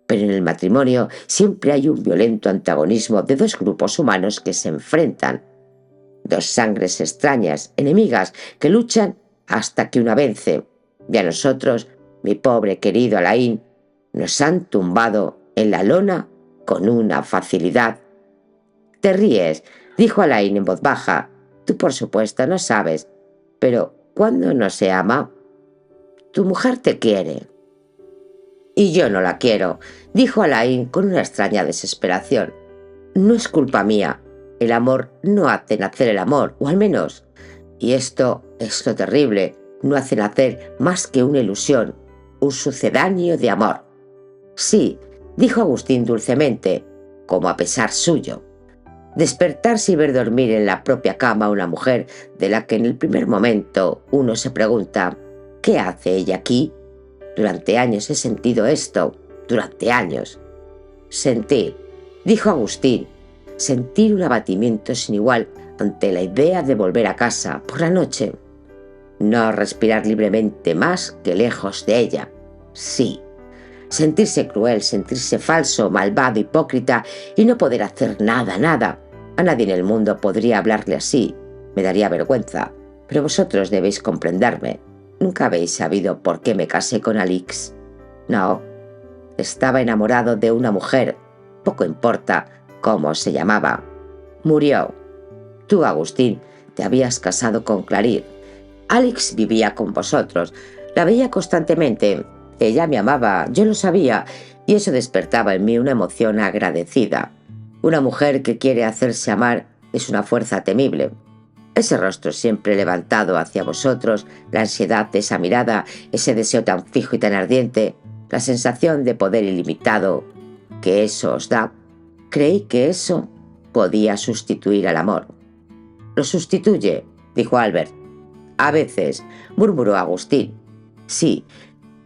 Pero en el matrimonio siempre hay un violento antagonismo de dos grupos humanos que se enfrentan. Dos sangres extrañas, enemigas, que luchan hasta que una vence. Y a nosotros, mi pobre querido Alain, nos han tumbado en la lona con una facilidad». «Te ríes», dijo Alain en voz baja. «Tú, por supuesto, no sabes. Pero, ¿cuándo no se ama? Tu mujer te quiere». «Y yo no la quiero», dijo Alain con una extraña desesperación. «No es culpa mía. El amor no hace nacer el amor, o al menos, y esto es lo terrible, no hace nacer más que una ilusión, un sucedáneo de amor». «Sí», dijo Agustín dulcemente, como a pesar suyo. Despertarse y ver dormir en la propia cama a una mujer de la que en el primer momento uno se pregunta «¿qué hace ella aquí?». Durante años he sentido esto, durante años. «Sentir», dijo Agustín, «sentir un abatimiento sin igual ante la idea de volver a casa por la noche. No respirar libremente más que lejos de ella. Sí. Sentirse cruel, sentirse falso, malvado, hipócrita y no poder hacer nada, nada. A nadie en el mundo podría hablarle así. Me daría vergüenza. Pero vosotros debéis comprenderme. Nunca habéis sabido por qué me casé con Alix. No. Estaba enamorado de una mujer. Poco importa cómo se llamaba. Murió. Tú, Agustín, te habías casado con Claire. Alix vivía con vosotros. La veía constantemente. Ella me amaba, yo lo sabía, y eso despertaba en mí una emoción agradecida. Una mujer que quiere hacerse amar es una fuerza temible. Ese rostro siempre levantado hacia vosotros, la ansiedad de esa mirada, ese deseo tan fijo y tan ardiente, la sensación de poder ilimitado que eso os da, creí que eso podía sustituir al amor. «Lo sustituye», dijo Albert. «A veces», murmuró Agustín. «Sí,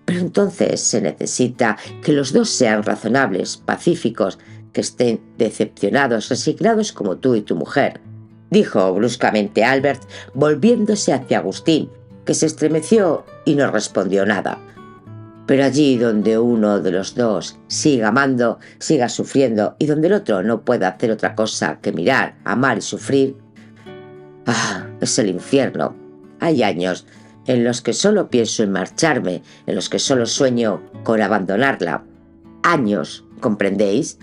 pero entonces se necesita que los dos sean razonables, pacíficos, que estén decepcionados, resignados como tú y tu mujer. dijo bruscamente Albert, volviéndose hacia Agustín, que se estremeció y no respondió nada. Pero allí donde uno de los dos siga amando, siga sufriendo, y donde el otro no pueda hacer otra cosa que mirar, amar y sufrir, es el infierno. Hay años en los que solo pienso en marcharme, en los que solo sueño con abandonarla. Años, ¿comprendéis?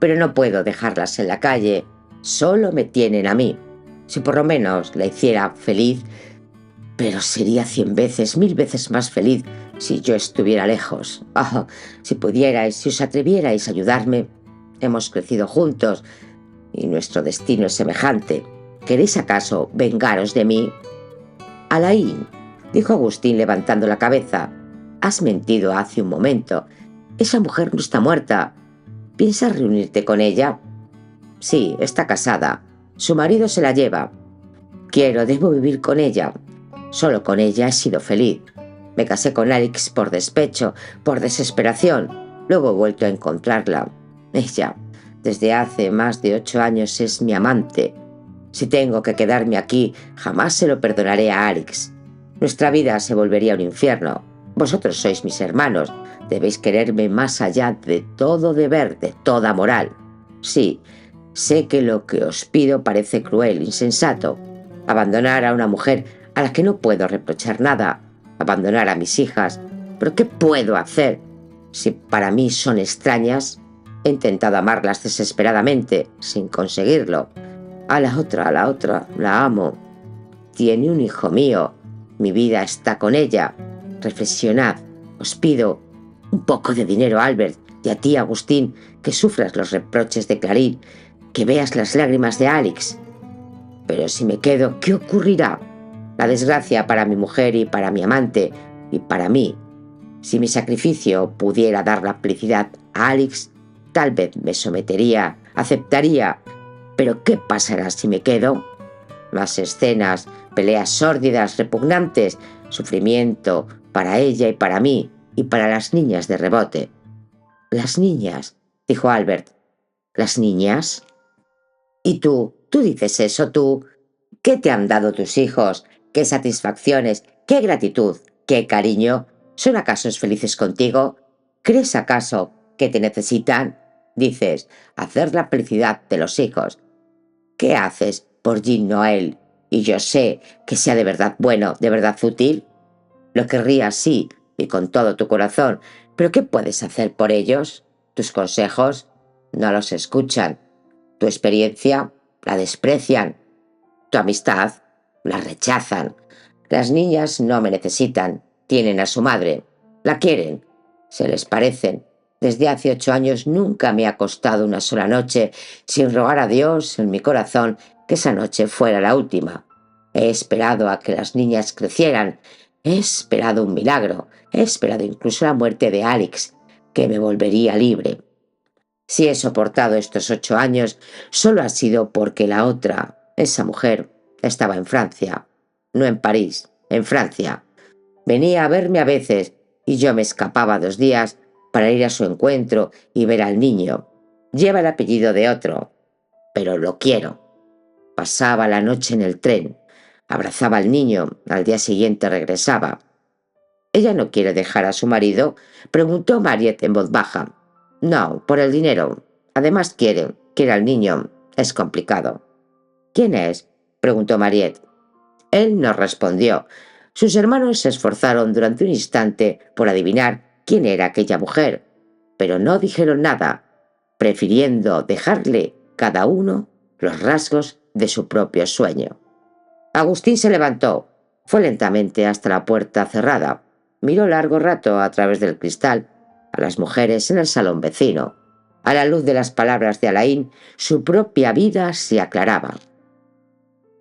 Pero no puedo dejarlas en la calle, solo me tienen a mí. Si por lo menos la hiciera feliz, pero sería 100 veces, 1000 veces más feliz si yo estuviera lejos. Si pudierais, si os atrevierais a ayudarme. Hemos crecido juntos y nuestro destino es semejante. ¿Queréis acaso vengaros de mí? Alain, dijo Agustín levantando la cabeza, has mentido hace un momento. Esa mujer no está muerta. ¿Piensas reunirte con ella? Sí, está casada. Su marido se la lleva. Debo vivir con ella. Solo con ella he sido feliz. Me casé con Alix por despecho, por desesperación. Luego he vuelto a encontrarla. Ella, desde hace más de 8 años, es mi amante. Si tengo que quedarme aquí, jamás se lo perdonaré a Alix. Nuestra vida se volvería un infierno. Vosotros sois mis hermanos. Debéis quererme más allá de todo deber, de toda moral. Sí, sé que lo que os pido parece cruel, insensato. Abandonar a una mujer a la que no puedo reprochar nada. Abandonar a mis hijas. ¿Pero qué puedo hacer? Si para mí son extrañas, he intentado amarlas desesperadamente, sin conseguirlo. A la otra, la amo. Tiene un hijo mío. Mi vida está con ella. Reflexionad. Os pido un poco de dinero, Albert, y a ti, Agustín, que sufras los reproches de Clarín, que veas las lágrimas de Alix. Pero si me quedo, ¿qué ocurrirá? La desgracia para mi mujer y para mi amante, y para mí. Si mi sacrificio pudiera dar la felicidad a Alix, tal vez me sometería, aceptaría. Pero ¿qué pasará si me quedo? Más escenas, peleas sórdidas, repugnantes, sufrimiento para ella y para mí, y para las niñas de rebote. Las niñas, dijo Albert. ¿Las niñas? ¿Y tú dices eso, tú? ¿Qué te han dado tus hijos? ¿Qué satisfacciones? ¿Qué gratitud? ¿Qué cariño? ¿Son acaso felices contigo? ¿Crees acaso que te necesitan? Dices, hacer la felicidad de los hijos. ¿Qué haces por Jean Noël? Y yo sé que sea de verdad bueno, de verdad útil. Lo querría sí, y con todo tu corazón, pero ¿qué puedes hacer por ellos? ¿Tus consejos? No los escuchan. ¿Tu experiencia? La desprecian. ¿Tu amistad? La rechazan. Las niñas no me necesitan. Tienen a su madre. La quieren. Se les parecen. Desde hace 8 años nunca me ha acostado una sola noche sin rogar a Dios en mi corazón que esa noche fuera la última. He esperado a que las niñas crecieran. He esperado un milagro. He esperado incluso la muerte de Alix, que me volvería libre. Si he soportado estos 8 años, solo ha sido porque la otra, esa mujer, estaba en Francia. No en París, en Francia. Venía a verme a veces y yo me escapaba 2 días para ir a su encuentro y ver al niño. Lleva el apellido de otro, pero lo quiero. Pasaba la noche en el tren. Abrazaba al niño, al día siguiente regresaba. ¿Ella no quiere dejar a su marido?, preguntó Mariette en voz baja. No, por el dinero. Además quiere al niño. Es complicado. ¿Quién es?, preguntó Mariette. Él no respondió. Sus hermanos se esforzaron durante un instante por adivinar quién era aquella mujer, pero no dijeron nada, prefiriendo dejarle cada uno los rasgos de su propio sueño. Agustín se levantó, fue lentamente hasta la puerta cerrada, miró largo rato a través del cristal a las mujeres en el salón vecino. A la luz de las palabras de Alain, su propia vida se aclaraba.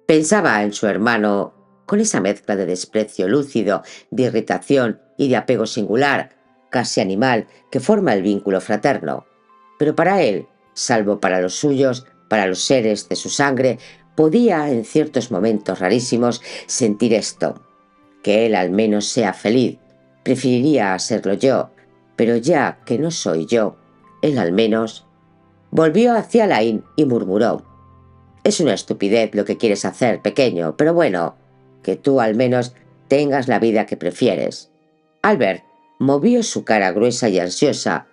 Pensaba en su hermano con esa mezcla de desprecio lúcido, de irritación y de apego singular, casi animal, que forma el vínculo fraterno. Pero para él, salvo para los suyos, para los seres de su sangre, podía, en ciertos momentos rarísimos, sentir esto: que él al menos sea feliz. Preferiría serlo yo, pero ya que no soy yo, él al menos. Volvió hacia Alain y murmuró: Es una estupidez lo que quieres hacer, pequeño, pero bueno, que tú al menos tengas la vida que prefieres. Albert movió su cara gruesa y ansiosa.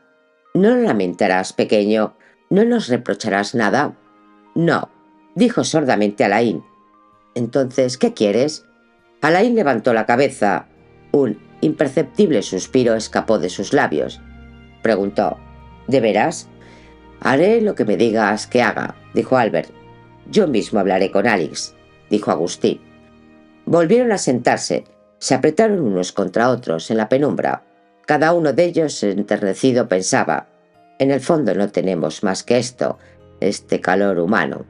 No lo lamentarás, pequeño. ¿No nos reprocharás nada? No, dijo sordamente Alain. Entonces, ¿qué quieres? Alain levantó la cabeza. Un imperceptible suspiro escapó de sus labios. Preguntó, ¿de veras? Haré lo que me digas que haga, dijo Albert. Yo mismo hablaré con Alex, dijo Agustín. Volvieron a sentarse. Se apretaron unos contra otros en la penumbra. Cada uno de ellos, enternecido, pensaba, en el fondo no tenemos más que esto, este calor humano.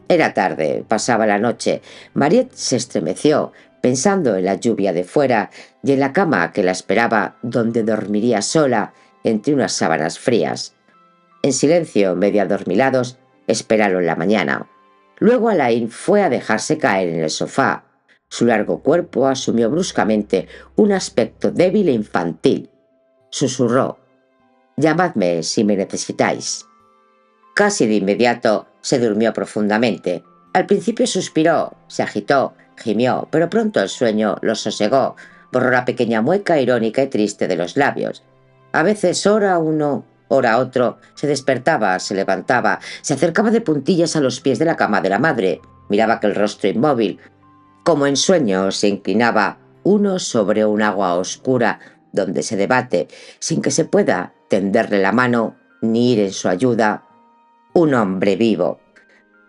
Era tarde, pasaba la noche. Mariette se estremeció, pensando en la lluvia de fuera y en la cama que la esperaba, donde dormiría sola entre unas sábanas frías. En silencio, medio adormilados, esperaron la mañana. Luego Alain fue a dejarse caer en el sofá. Su largo cuerpo asumió bruscamente un aspecto débil e infantil. Susurró, «Llamadme si me necesitáis». Casi de inmediato se durmió profundamente. Al principio suspiró, se agitó, gimió, pero pronto el sueño lo sosegó, borró la pequeña mueca irónica y triste de los labios. A veces, ora uno, ora otro, se despertaba, se levantaba, se acercaba de puntillas a los pies de la cama de la madre, miraba aquel rostro inmóvil. Como en sueños se inclinaba uno sobre un agua oscura donde se debate, sin que se pueda tenderle la mano ni ir en su ayuda, un hombre vivo.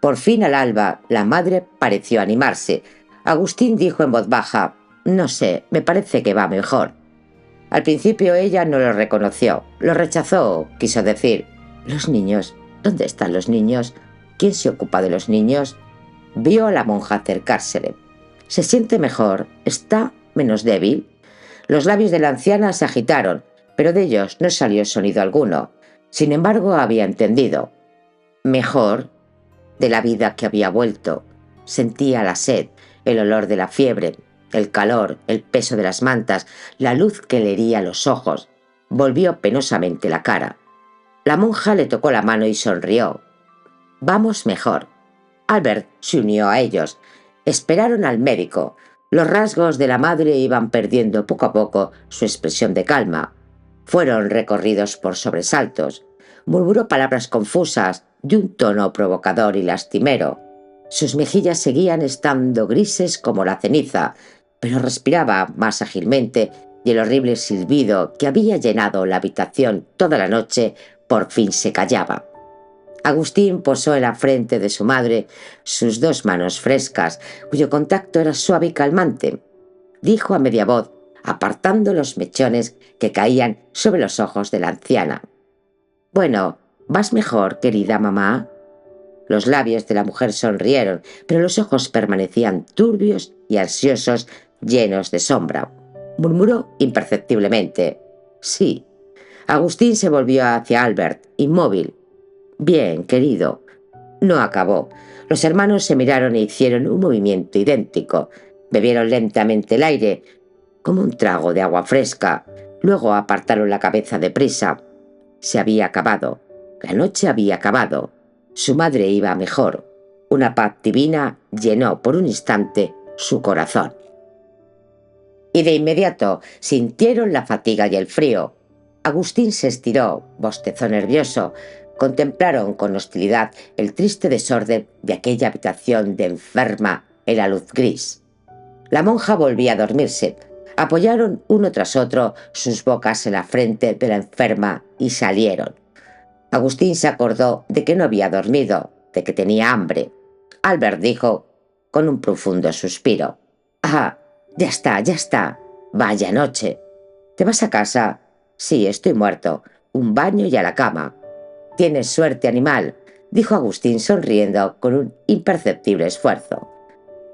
Por fin al alba la madre pareció animarse. Agustín dijo en voz baja, «No sé, me parece que va mejor». Al principio ella no lo reconoció, lo rechazó, quiso decir, «¿Los niños? ¿Dónde están los niños? ¿Quién se ocupa de los niños?» Vio a la monja acercársele. «¿Se siente mejor? ¿Está menos débil?» Los labios de la anciana se agitaron, pero de ellos no salió sonido alguno. Sin embargo, había entendido. Mejor, de la vida que había vuelto. Sentía la sed, el olor de la fiebre, el calor, el peso de las mantas, la luz que le hería los ojos. Volvió penosamente la cara. La monja le tocó la mano y sonrió. «Vamos mejor». Albert se unió a ellos. Esperaron al médico. Los rasgos de la madre iban perdiendo poco a poco su expresión de calma. Fueron recorridos por sobresaltos. Murmuró palabras confusas, de un tono provocador y lastimero. Sus mejillas seguían estando grises como la ceniza, pero respiraba más ágilmente y el horrible silbido que había llenado la habitación toda la noche por fin se callaba. Agustín posó en la frente de su madre sus dos manos frescas, cuyo contacto era suave y calmante. Dijo a media voz, apartando los mechones que caían sobre los ojos de la anciana. «Bueno, ¿vas mejor, querida mamá?» Los labios de la mujer sonrieron, pero los ojos permanecían turbios y ansiosos, llenos de sombra. Murmuró imperceptiblemente, «Sí». Agustín se volvió hacia Albert, inmóvil. «Bien, querido». No acabó. Los hermanos se miraron e hicieron un movimiento idéntico. Bebieron lentamente el aire, como un trago de agua fresca. Luego apartaron la cabeza deprisa. Se había acabado. La noche había acabado. Su madre iba mejor. Una paz divina llenó por un instante su corazón. Y de inmediato sintieron la fatiga y el frío. Agustín se estiró, bostezó nervioso. Contemplaron con hostilidad el triste desorden de aquella habitación de enferma en la luz gris. La monja volvía a dormirse. Apoyaron uno tras otro sus bocas en la frente de la enferma y salieron. Agustín se acordó de que no había dormido, de que tenía hambre. Albert dijo, con un profundo suspiro, «Ah, ya está, ya está. Vaya noche. ¿Te vas a casa?» «Sí, estoy muerto. Un baño y a la cama». «Tienes suerte, animal», dijo Agustín sonriendo con un imperceptible esfuerzo.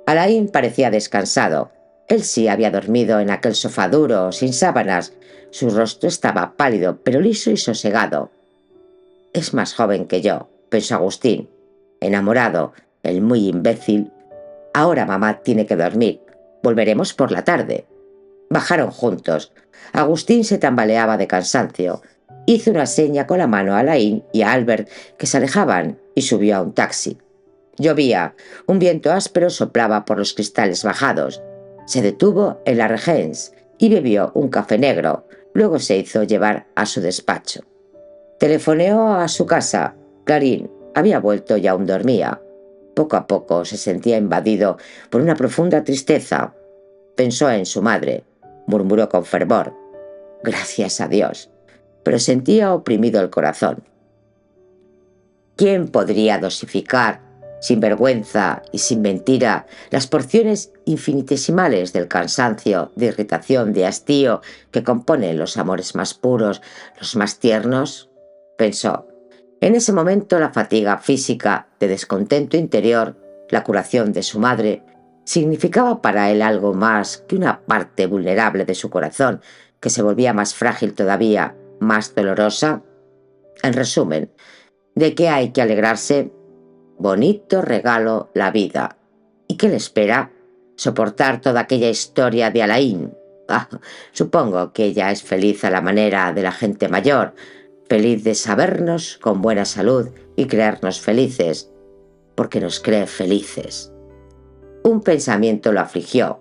Alain parecía descansado. Él sí había dormido en aquel sofá duro, sin sábanas. Su rostro estaba pálido, pero liso y sosegado. «Es más joven que yo», pensó Agustín. «Enamorado, el muy imbécil. Ahora mamá tiene que dormir. Volveremos por la tarde». Bajaron juntos. Agustín se tambaleaba de cansancio. Hizo una seña con la mano a Alain y a Albert, que se alejaban, y subió a un taxi. Llovía, un viento áspero soplaba por los cristales bajados. Se detuvo en la Regence y bebió un café negro. Luego se hizo llevar a su despacho. Telefoneó a su casa. Clarín había vuelto y aún dormía. Poco a poco se sentía invadido por una profunda tristeza. Pensó en su madre. Murmuró con fervor: «Gracias a Dios». Pero sentía oprimido el corazón. ¿Quién podría dosificar, sin vergüenza y sin mentira, las porciones infinitesimales del cansancio, de irritación, de hastío que componen los amores más puros, los más tiernos? Pensó. En ese momento la fatiga física, de descontento interior, la curación de su madre, significaba para él algo más que una parte vulnerable de su corazón, que se volvía más frágil todavía, más dolorosa. En resumen, ¿de qué hay que alegrarse? Bonito regalo la vida. ¿Y qué le espera? Soportar toda aquella historia de Alain. Supongo que ella es feliz a la manera de la gente mayor, feliz de sabernos con buena salud y creernos felices, porque nos cree felices. Un pensamiento lo afligió.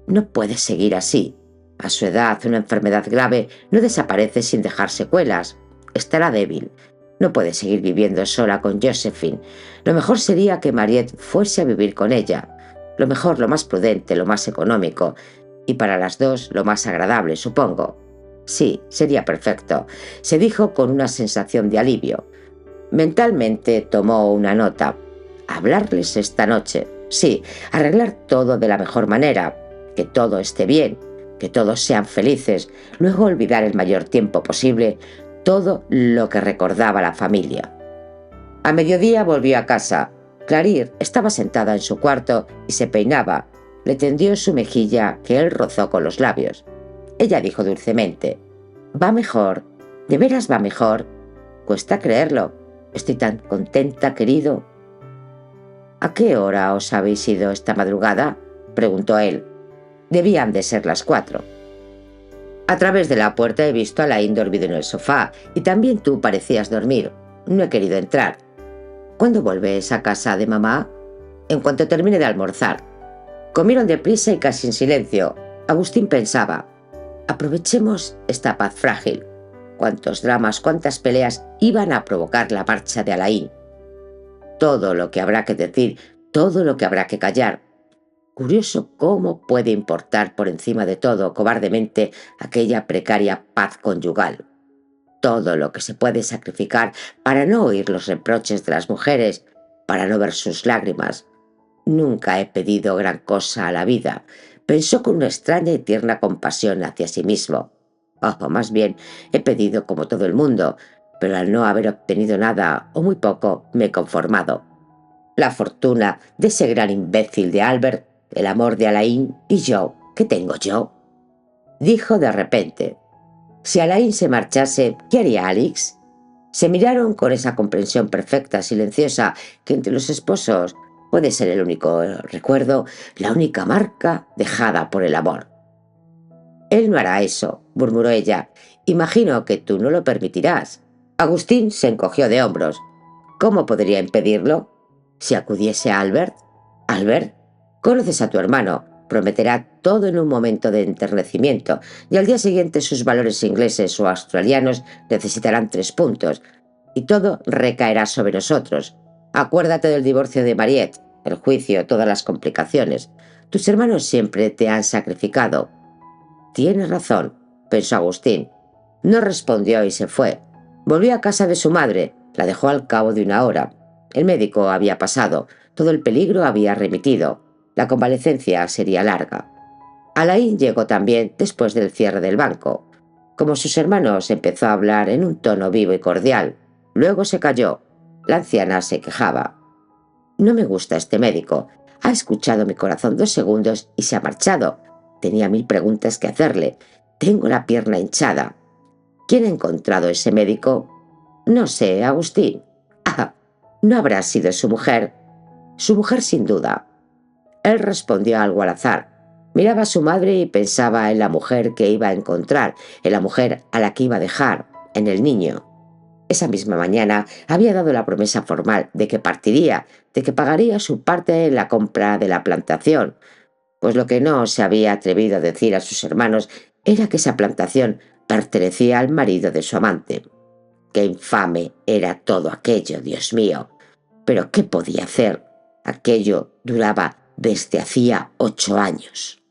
No puede seguir así. A su edad, una enfermedad grave no desaparece sin dejar secuelas. Estará débil. No puede seguir viviendo sola con Josephine. Lo mejor sería que Mariette fuese a vivir con ella. Lo mejor, lo más prudente, lo más económico. Y para las dos, lo más agradable, supongo. Sí, sería perfecto, se dijo con una sensación de alivio. Mentalmente tomó una nota. Hablarles esta noche. Sí, arreglar todo de la mejor manera. Que todo esté bien. Que todos sean felices. Luego olvidar el mayor tiempo posible todo lo que recordaba la familia. A mediodía volvió a casa. Claire estaba sentada en su cuarto y se peinaba. Le tendió su mejilla que él rozó con los labios. Ella dijo dulcemente: «Va mejor. ¿De veras va mejor? Cuesta creerlo. Estoy tan contenta, querido». «¿A qué hora os habéis ido esta madrugada?», preguntó él. Debían de ser las 4. «A través de la puerta he visto a Alain dormido en el sofá y también tú parecías dormir. No he querido entrar». «¿Cuándo vuelves a casa de mamá?» «En cuanto termine de almorzar». Comieron deprisa y casi en silencio. Agustín pensaba: «Aprovechemos esta paz frágil». Cuántos dramas, cuántas peleas iban a provocar la marcha de Alain. Todo lo que habrá que decir, todo lo que habrá que callar. Curioso cómo puede importar por encima de todo cobardemente aquella precaria paz conyugal. Todo lo que se puede sacrificar para no oír los reproches de las mujeres, para no ver sus lágrimas. Nunca he pedido gran cosa a la vida, pensó con una extraña y tierna compasión hacia sí mismo. Más bien, he pedido como todo el mundo, pero al no haber obtenido nada, o muy poco, me he conformado. La fortuna de ese gran imbécil de Albert, el amor de Alain, y yo, ¿qué tengo yo?», dijo de repente. Si Alain se marchase, ¿qué haría Alix? Se miraron con esa comprensión perfecta, silenciosa, que entre los esposos puede ser el único recuerdo, la única marca dejada por el amor. «Él no hará eso», murmuró ella. «Imagino que tú no lo permitirás». Agustín se encogió de hombros. ¿Cómo podría impedirlo? Si acudiese a Albert. «Albert, conoces a tu hermano. Prometerá todo en un momento de enternecimiento y al día siguiente sus valores ingleses o australianos necesitarán 3 puntos y todo recaerá sobre nosotros. Acuérdate del divorcio de Mariette, el juicio, todas las complicaciones. Tus hermanos siempre te han sacrificado». «Tienes razón», pensó Agustín. No respondió y se fue. Volvió a casa de su madre. La dejó al cabo de 1 hora. El médico había pasado. Todo el peligro había remitido. La convalecencia sería larga. Alain llegó también después del cierre del banco. Como sus hermanos, empezó a hablar en un tono vivo y cordial. Luego se calló. La anciana se quejaba. «No me gusta este médico. Ha escuchado mi corazón 2 segundos y se ha marchado. Tenía 1000 preguntas que hacerle. Tengo la pierna hinchada». «¿Quién ha encontrado ese médico?» «No sé, Agustín». «¿No habrá sido su mujer?» «Su mujer, sin duda». Él respondió algo al azar. Miraba a su madre y pensaba en la mujer que iba a encontrar, en la mujer a la que iba a dejar, en el niño. Esa misma mañana había dado la promesa formal de que partiría, de que pagaría su parte en la compra de la plantación, pues lo que no se había atrevido a decir a sus hermanos era que esa plantación pertenecía al marido de su amante. Qué infame era todo aquello, Dios mío. Pero ¿qué podía hacer? Aquello duraba desde hacía 8 años.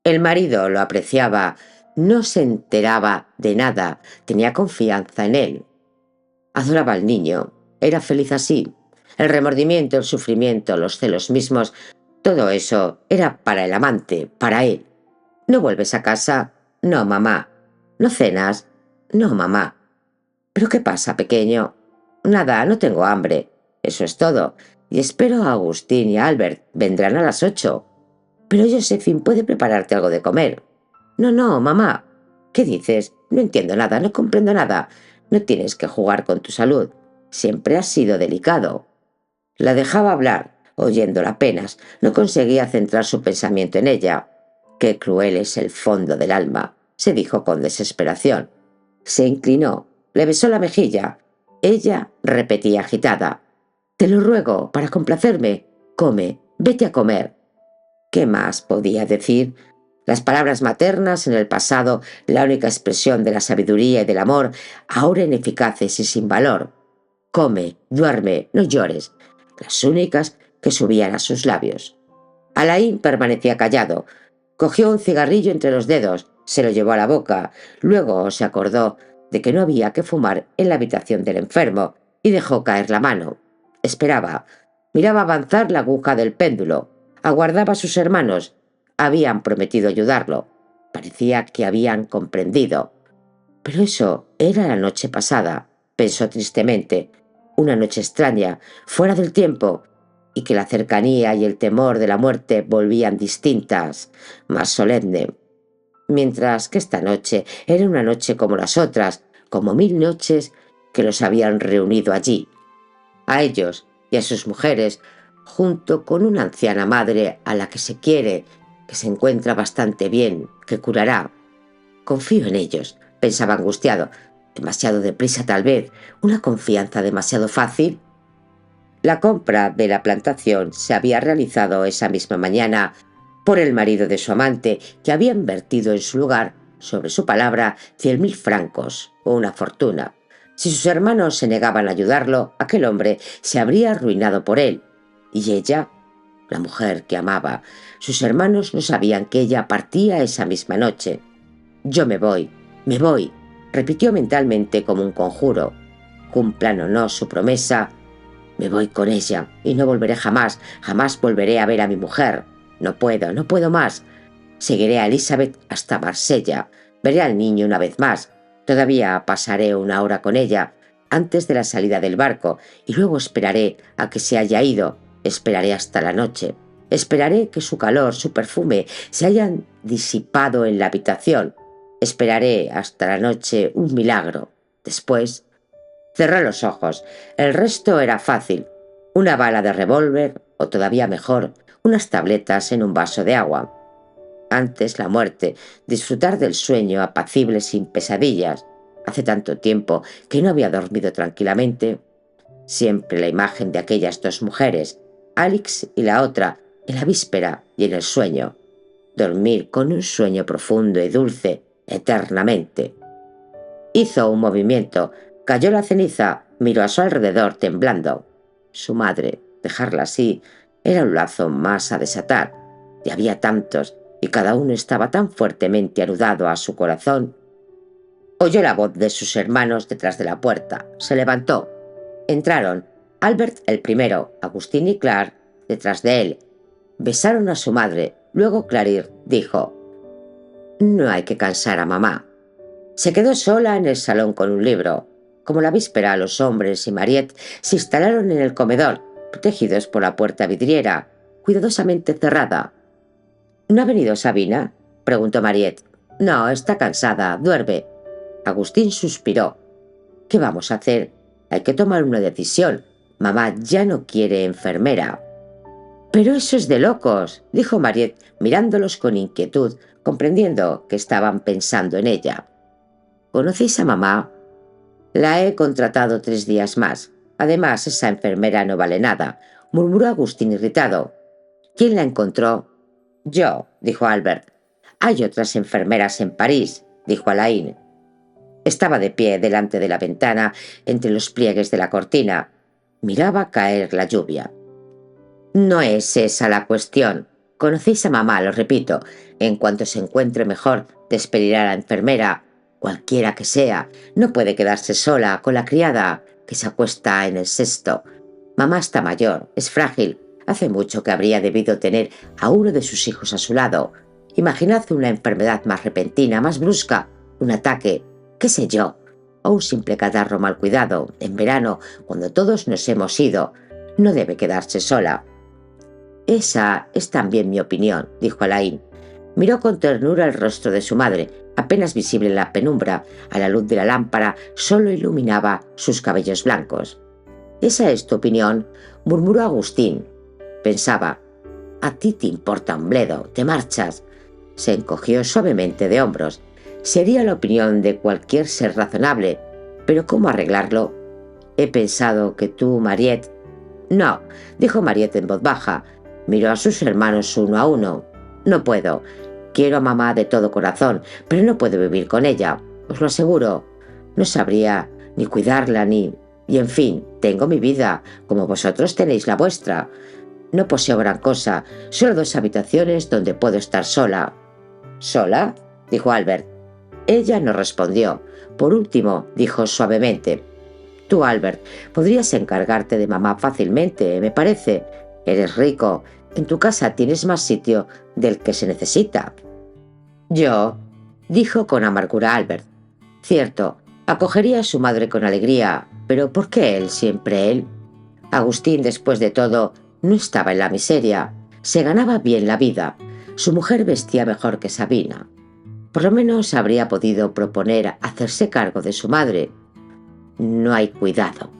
El marido lo apreciaba, no se enteraba de nada, tenía confianza en él. Adoraba al niño, era feliz así. El remordimiento, el sufrimiento, los celos mismos, todo eso era para el amante, para él. ¿No vuelves a casa? No, mamá. ¿No cenas? No, mamá. ¿Pero qué pasa, pequeño? Nada, no tengo hambre. Eso es todo. Y espero a Agustín y a Albert. Vendrán a las 8. Pero Josephine puede prepararte algo de comer. No, no, mamá. ¿Qué dices? No entiendo nada, no comprendo nada. No tienes que jugar con tu salud. Siempre has sido delicado. La dejaba hablar, oyéndola apenas. No conseguía centrar su pensamiento en ella. Qué cruel es el fondo del alma, se dijo con desesperación. Se inclinó, le besó la mejilla. Ella repetía agitada: «Te lo ruego, para complacerme. Come, vete a comer». ¿Qué más podía decir? Las palabras maternas en el pasado, la única expresión de la sabiduría y del amor, ahora ineficaces y sin valor. Come, duerme, no llores, las únicas que subían a sus labios. Alain permanecía callado. Cogió un cigarrillo entre los dedos, se lo llevó a la boca, luego se acordó de que no había que fumar en la habitación del enfermo y dejó caer la mano. Esperaba. Miraba avanzar la aguja del péndulo. Aguardaba a sus hermanos. Habían prometido ayudarlo. Parecía que habían comprendido. Pero eso era la noche pasada, pensó tristemente. Una noche extraña, fuera del tiempo, y que la cercanía y el temor de la muerte volvían distintas, más solemne. Mientras que esta noche era una noche como las otras, como 1000 noches que los habían reunido allí. A ellos y a sus mujeres, junto con una anciana madre a la que se quiere, que se encuentra bastante bien, que curará. Confío en ellos, pensaba angustiado. Demasiado deprisa tal vez, una confianza demasiado fácil. La compra de la plantación se había realizado esa misma mañana por el marido de su amante, que había invertido en su lugar, sobre su palabra, 100.000 francos, o una fortuna. Si sus hermanos se negaban a ayudarlo, aquel hombre se habría arruinado por él. Y ella, la mujer que amaba, sus hermanos no sabían que ella partía esa misma noche. «Yo me voy», repitió mentalmente como un conjuro. Cumplan o no su promesa, me voy con ella y no volveré jamás, jamás volveré a ver a mi mujer. No puedo, no puedo más. Seguiré a Elizabeth hasta Marsella. Veré al niño una vez más. Todavía pasaré una hora con ella antes de la salida del barco y luego esperaré a que se haya ido. Esperaré hasta la noche. Esperaré que su calor, su perfume se hayan disipado en la habitación. Esperaré hasta la noche un milagro. Después cerré los ojos. El resto era fácil. Una bala de revólver, o todavía mejor, unas tabletas en un vaso de agua. Antes la muerte, disfrutar del sueño apacible sin pesadillas. Hace tanto tiempo que no había dormido tranquilamente. Siempre la imagen de aquellas dos mujeres, Alix y la otra, en la víspera y en el sueño. Dormir con un sueño profundo y dulce, eternamente. Hizo un movimiento, cayó la ceniza, miró a su alrededor temblando. Su madre, dejarla así, era un lazo más a desatar, y había tantos, y cada uno estaba tan fuertemente anudado a su corazón. Oyó la voz de sus hermanos detrás de la puerta. Se levantó. Entraron, Albert el primero, Agustín y Clark detrás de él. Besaron a su madre. Luego Claire dijo: «No hay que cansar a mamá». Se quedó sola en el salón con un libro. Como la víspera, los hombres y Mariette se instalaron en el comedor, protegidos por la puerta vidriera, cuidadosamente cerrada. «¿No ha venido Sabina?», preguntó Mariette. «No, está cansada, duerme». Agustín suspiró. «¿Qué vamos a hacer? Hay que tomar una decisión. Mamá ya no quiere enfermera». «Pero eso es de locos», dijo Mariette, mirándolos con inquietud, comprendiendo que estaban pensando en ella. «¿Conocéis a mamá?». La he contratado 3 días más. Además, esa enfermera no vale nada, murmuró Agustín irritado. ¿Quién la encontró? Yo, dijo Albert. Hay otras enfermeras en París, dijo Alain. Estaba de pie delante de la ventana, entre los pliegues de la cortina. Miraba caer la lluvia. No es esa la cuestión. Conocéis a mamá, lo repito. En cuanto se encuentre mejor, despedirá a la enfermera, cualquiera que sea. No puede quedarse sola con la criada que se acuesta en el cesto. Mamá está mayor, es frágil. Hace mucho que habría debido tener a uno de sus hijos a su lado. Imaginad una enfermedad más repentina, más brusca, un ataque, qué sé yo, o un simple catarro mal cuidado, en verano, cuando todos nos hemos ido. No debe quedarse sola. Esa es también mi opinión, dijo Alain. Miró con ternura el rostro de su madre, apenas visible en la penumbra. A la luz de la lámpara solo iluminaba sus cabellos blancos. «¿Esa es tu opinión?», murmuró Agustín. Pensaba, «A ti te importa un bledo, te marchas». Se encogió suavemente de hombros. Sería la opinión de cualquier ser razonable, pero ¿cómo arreglarlo? He pensado que tú, Mariette... No, dijo Mariette en voz baja. Miró a sus hermanos uno a uno. No puedo. Quiero a mamá de todo corazón, pero no puedo vivir con ella, os lo aseguro. No sabría ni cuidarla ni... Y en fin, tengo mi vida, como vosotros tenéis la vuestra. No poseo gran cosa, solo 2 habitaciones donde puedo estar sola. ¿Sola?, dijo Albert. Ella no respondió. Por último, dijo suavemente, «Tú, Albert, podrías encargarte de mamá fácilmente, me parece. Eres rico. En tu casa tienes más sitio del que se necesita». «Yo», dijo con amargura Albert. «Cierto, acogería a su madre con alegría, pero ¿por qué él, siempre él?» Agustín, después de todo, no estaba en la miseria. Se ganaba bien la vida. Su mujer vestía mejor que Sabina. Por lo menos habría podido proponer hacerse cargo de su madre. No hay cuidado.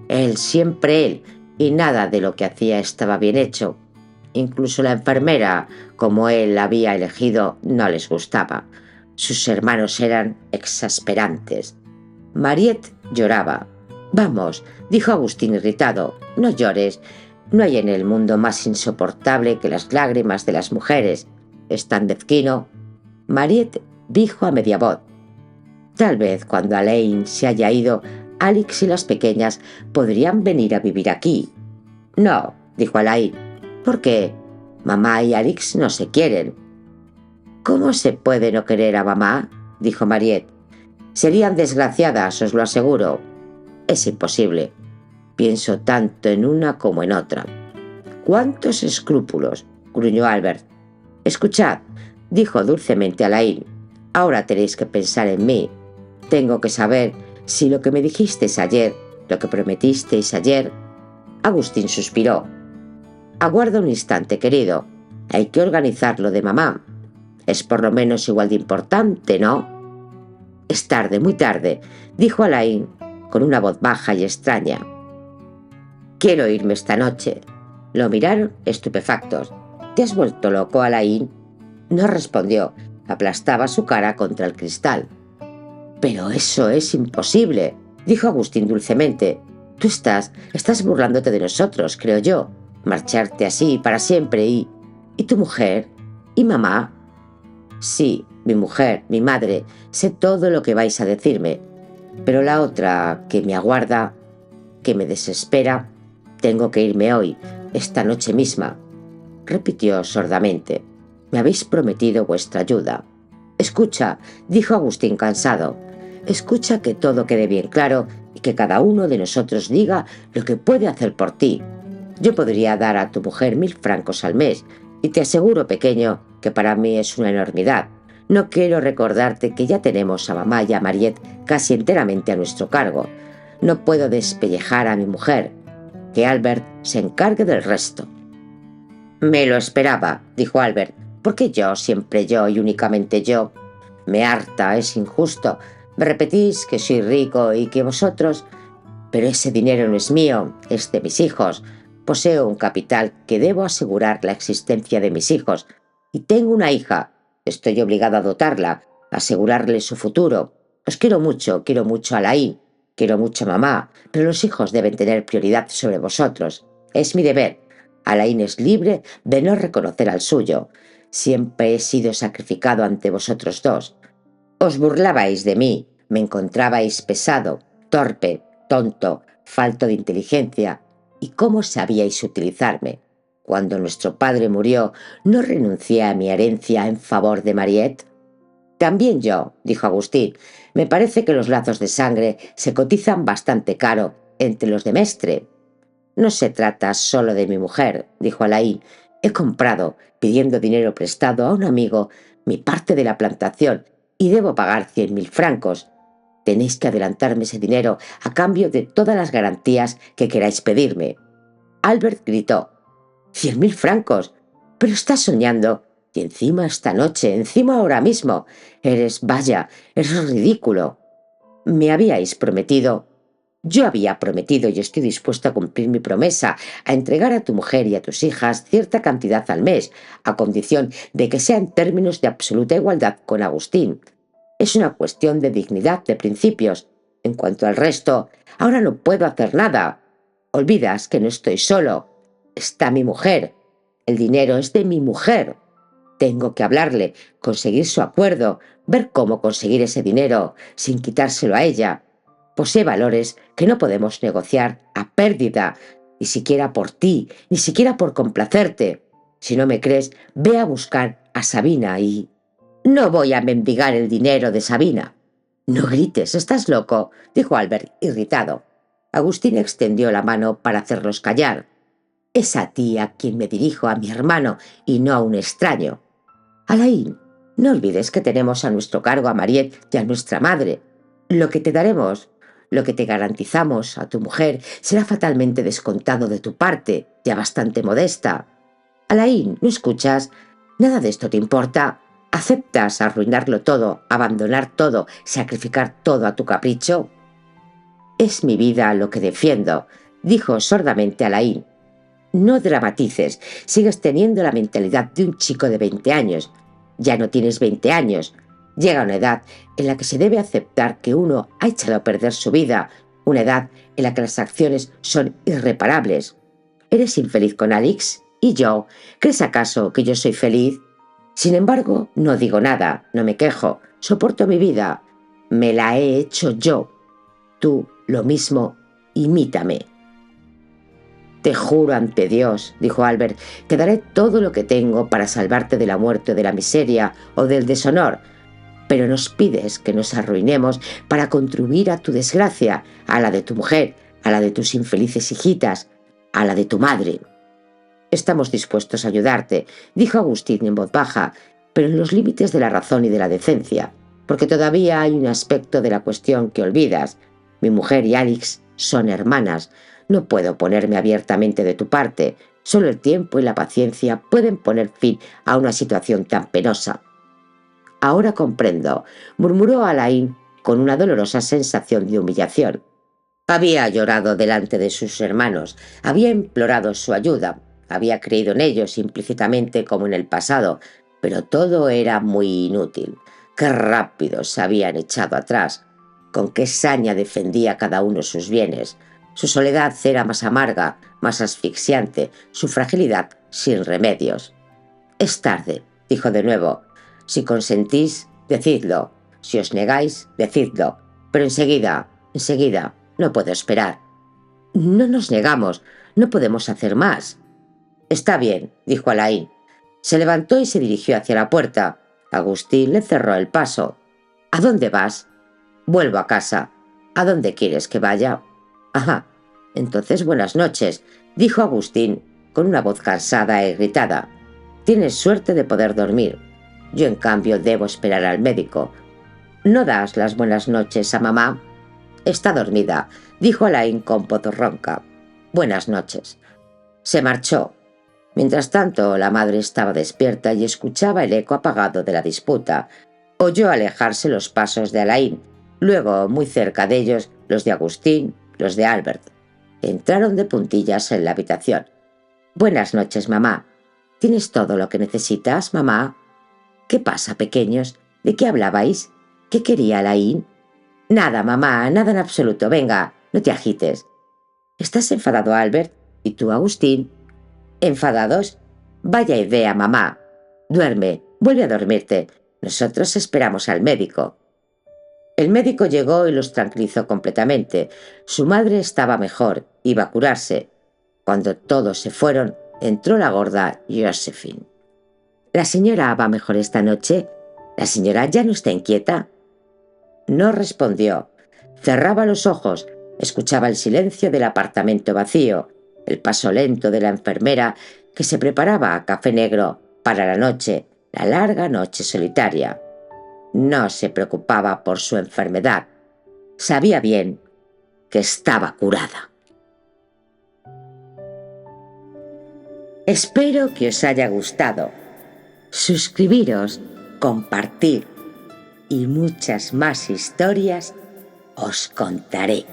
Él, siempre él, y nada de lo que hacía estaba bien hecho. Incluso la enfermera, como él la había elegido, no les gustaba. Sus hermanos eran exasperantes. Mariette lloraba. «Vamos», dijo Agustín irritado, «no llores. No hay en el mundo más insoportable que las lágrimas de las mujeres. Es tan mezquino». Mariette dijo a media voz, «Tal vez cuando Alain se haya ido, Alix y las pequeñas podrían venir a vivir aquí». «No», dijo Alain. «¿Por qué? Mamá y Alix no se quieren». «¿Cómo se puede no querer a mamá?», dijo Mariette. «Serían desgraciadas, os lo aseguro». «Es imposible. Pienso tanto en una como en otra». «¿Cuántos escrúpulos?», gruñó Albert. «Escuchad», dijo dulcemente Alain. «Ahora tenéis que pensar en mí. Tengo que saber si lo que me dijisteis ayer, lo que prometisteis ayer...». Agustín suspiró. «Aguarda un instante, querido. Hay que organizar lo de mamá. Es por lo menos igual de importante, ¿no?» «Es tarde, muy tarde», dijo Alain con una voz baja y extraña. «Quiero irme esta noche». Lo miraron estupefactos. «¿Te has vuelto loco, Alain?». No respondió. Aplastaba su cara contra el cristal. «Pero eso es imposible», dijo Agustín dulcemente. «Tú estás burlándote de nosotros, creo yo. Marcharte así para siempre y tu mujer y mamá». «Sí, mi mujer, mi madre, sé todo lo que vais a decirme. Pero la otra, que me aguarda, que me desespera, tengo que irme hoy, esta noche misma», repitió sordamente. «Me habéis prometido vuestra ayuda». «Escucha», dijo Agustín cansado. «Escucha que todo quede bien claro y que cada uno de nosotros diga lo que puede hacer por ti. Yo podría dar a tu mujer 1000 francos al mes, y te aseguro, pequeño, que para mí es una enormidad. No quiero recordarte que ya tenemos a mamá y a Mariette casi enteramente a nuestro cargo. No puedo despellejar a mi mujer. Que Albert se encargue del resto». «Me lo esperaba», dijo Albert. «¿Por qué yo, siempre yo y únicamente yo? Me harta, es injusto. Me repetís que soy rico y que vosotros... Pero ese dinero no es mío, es de mis hijos. Poseo un capital que debo asegurar la existencia de mis hijos. Y tengo una hija. Estoy obligado a dotarla, a asegurarle su futuro. Os quiero mucho a Alain. quiero mucho a mamá, pero los hijos deben tener prioridad sobre vosotros. Es mi deber. Alain es libre de no reconocer al suyo. Siempre he sido sacrificado ante vosotros dos. Os burlabais de mí, me encontrabais pesado, torpe, tonto, falto de inteligencia. ¿Y cómo sabíais utilizarme? Cuando nuestro padre murió, ¿no renuncié a mi herencia en favor de Mariette? También yo, dijo Agustín. Me parece que los lazos de sangre se cotizan bastante caro entre los de Mestre. No se trata solo de mi mujer, dijo Alain. He comprado, pidiendo dinero prestado a un amigo, mi parte de la plantación y debo pagar 100.000 francos. Tenéis que adelantarme ese dinero a cambio de todas las garantías que queráis pedirme. Albert gritó. «¿100.000 francos? Pero estás soñando. Y encima esta noche, encima ahora mismo. Eres ridículo. Me habíais prometido. Yo había prometido y estoy dispuesto a cumplir mi promesa, a entregar a tu mujer y a tus hijas cierta cantidad al mes, a condición de que sea en términos de absoluta igualdad con Agustín. Es una cuestión de dignidad, de principios. En cuanto al resto, ahora no puedo hacer nada. Olvidas que no estoy solo. Está mi mujer. El dinero es de mi mujer. Tengo que hablarle, conseguir su acuerdo, ver cómo conseguir ese dinero sin quitárselo a ella. Posee valores que no podemos negociar a pérdida, ni siquiera por ti, ni siquiera por complacerte. Si no me crees, ve a buscar a Sabina y... No voy a mendigar el dinero de Sabina. No grites, estás loco, dijo Albert, irritado. Agustín extendió la mano para hacerlos callar. Es a ti a quien me dirijo, a mi hermano, y no a un extraño. Alain, no olvides que tenemos a nuestro cargo a Mariette y a nuestra madre. Lo que te daremos, lo que te garantizamos a tu mujer, será fatalmente descontado de tu parte, ya bastante modesta. Alain, ¿no escuchas? Nada de esto te importa. ¿Aceptas arruinarlo todo, abandonar todo, sacrificar todo a tu capricho? Es mi vida lo que defiendo, dijo sordamente Alain. No dramatices, sigues teniendo la mentalidad de un chico de 20 años. Ya no tienes 20 años. Llega una edad en la que se debe aceptar que uno ha echado a perder su vida, una edad en la que las acciones son irreparables. ¿Eres infeliz con Alix? ¿Y yo? ¿Crees acaso que yo soy feliz? Sin embargo, no digo nada, no me quejo, soporto mi vida. Me la he hecho yo. Tú, lo mismo, imítame. Te juro ante Dios, dijo Albert, que daré todo lo que tengo para salvarte de la muerte o de la miseria o del deshonor. Pero nos pides que nos arruinemos para contribuir a tu desgracia, a la de tu mujer, a la de tus infelices hijitas, a la de tu madre. Estamos dispuestos a ayudarte, dijo Agustín en voz baja, pero en los límites de la razón y de la decencia, porque todavía hay un aspecto de la cuestión que olvidas. Mi mujer y Alix son hermanas. No puedo ponerme abiertamente de tu parte. Solo el tiempo y la paciencia pueden poner fin a una situación tan penosa. Ahora comprendo, murmuró Alain con una dolorosa sensación de humillación. Había llorado delante de sus hermanos, había implorado su ayuda, había creído en ellos implícitamente como en el pasado, pero todo era muy inútil. Qué rápido se habían echado atrás, con qué saña defendía cada uno sus bienes. Su soledad era más amarga, más asfixiante, su fragilidad sin remedios. Es tarde, dijo de nuevo. Si consentís, decidlo. Si os negáis, decidlo. Pero enseguida, no puedo esperar. No nos negamos, no podemos hacer más. Está bien, dijo Alain. Se levantó y se dirigió hacia la puerta. Agustín le cerró el paso. ¿A dónde vas? Vuelvo a casa. ¿A dónde quieres que vaya? Ajá. Entonces buenas noches, dijo Agustín con una voz cansada e irritada. Tienes suerte de poder dormir. Yo, en cambio, debo esperar al médico. ¿No das las buenas noches a mamá? Está dormida, dijo Alain con voz ronca. Buenas noches. Se marchó. Mientras tanto, la madre estaba despierta y escuchaba el eco apagado de la disputa. Oyó alejarse los pasos de Alain, luego, muy cerca de ellos, los de Agustín, los de Albert. Entraron de puntillas en la habitación. Buenas noches, mamá. ¿Tienes todo lo que necesitas, mamá? ¿Qué pasa, pequeños? ¿De qué hablabais? ¿Qué quería Alain? Nada, mamá, nada en absoluto. Venga, no te agites. ¿Estás enfadado, Albert? ¿Y tú, Agustín? ¿Enfadados? Vaya idea, mamá. Duerme, vuelve a dormirte. Nosotros esperamos al médico. El médico llegó y los tranquilizó completamente. Su madre estaba mejor, iba a curarse. Cuando todos se fueron, entró la gorda Josephine. ¿La señora va mejor esta noche? ¿La señora ya no está inquieta? No respondió. Cerraba los ojos, escuchaba el silencio del apartamento vacío, el paso lento de la enfermera que se preparaba a café negro para la noche, la larga noche solitaria. No se preocupaba por su enfermedad. Sabía bien que estaba curada. Espero que os haya gustado. Suscribiros, compartir y muchas más historias os contaré.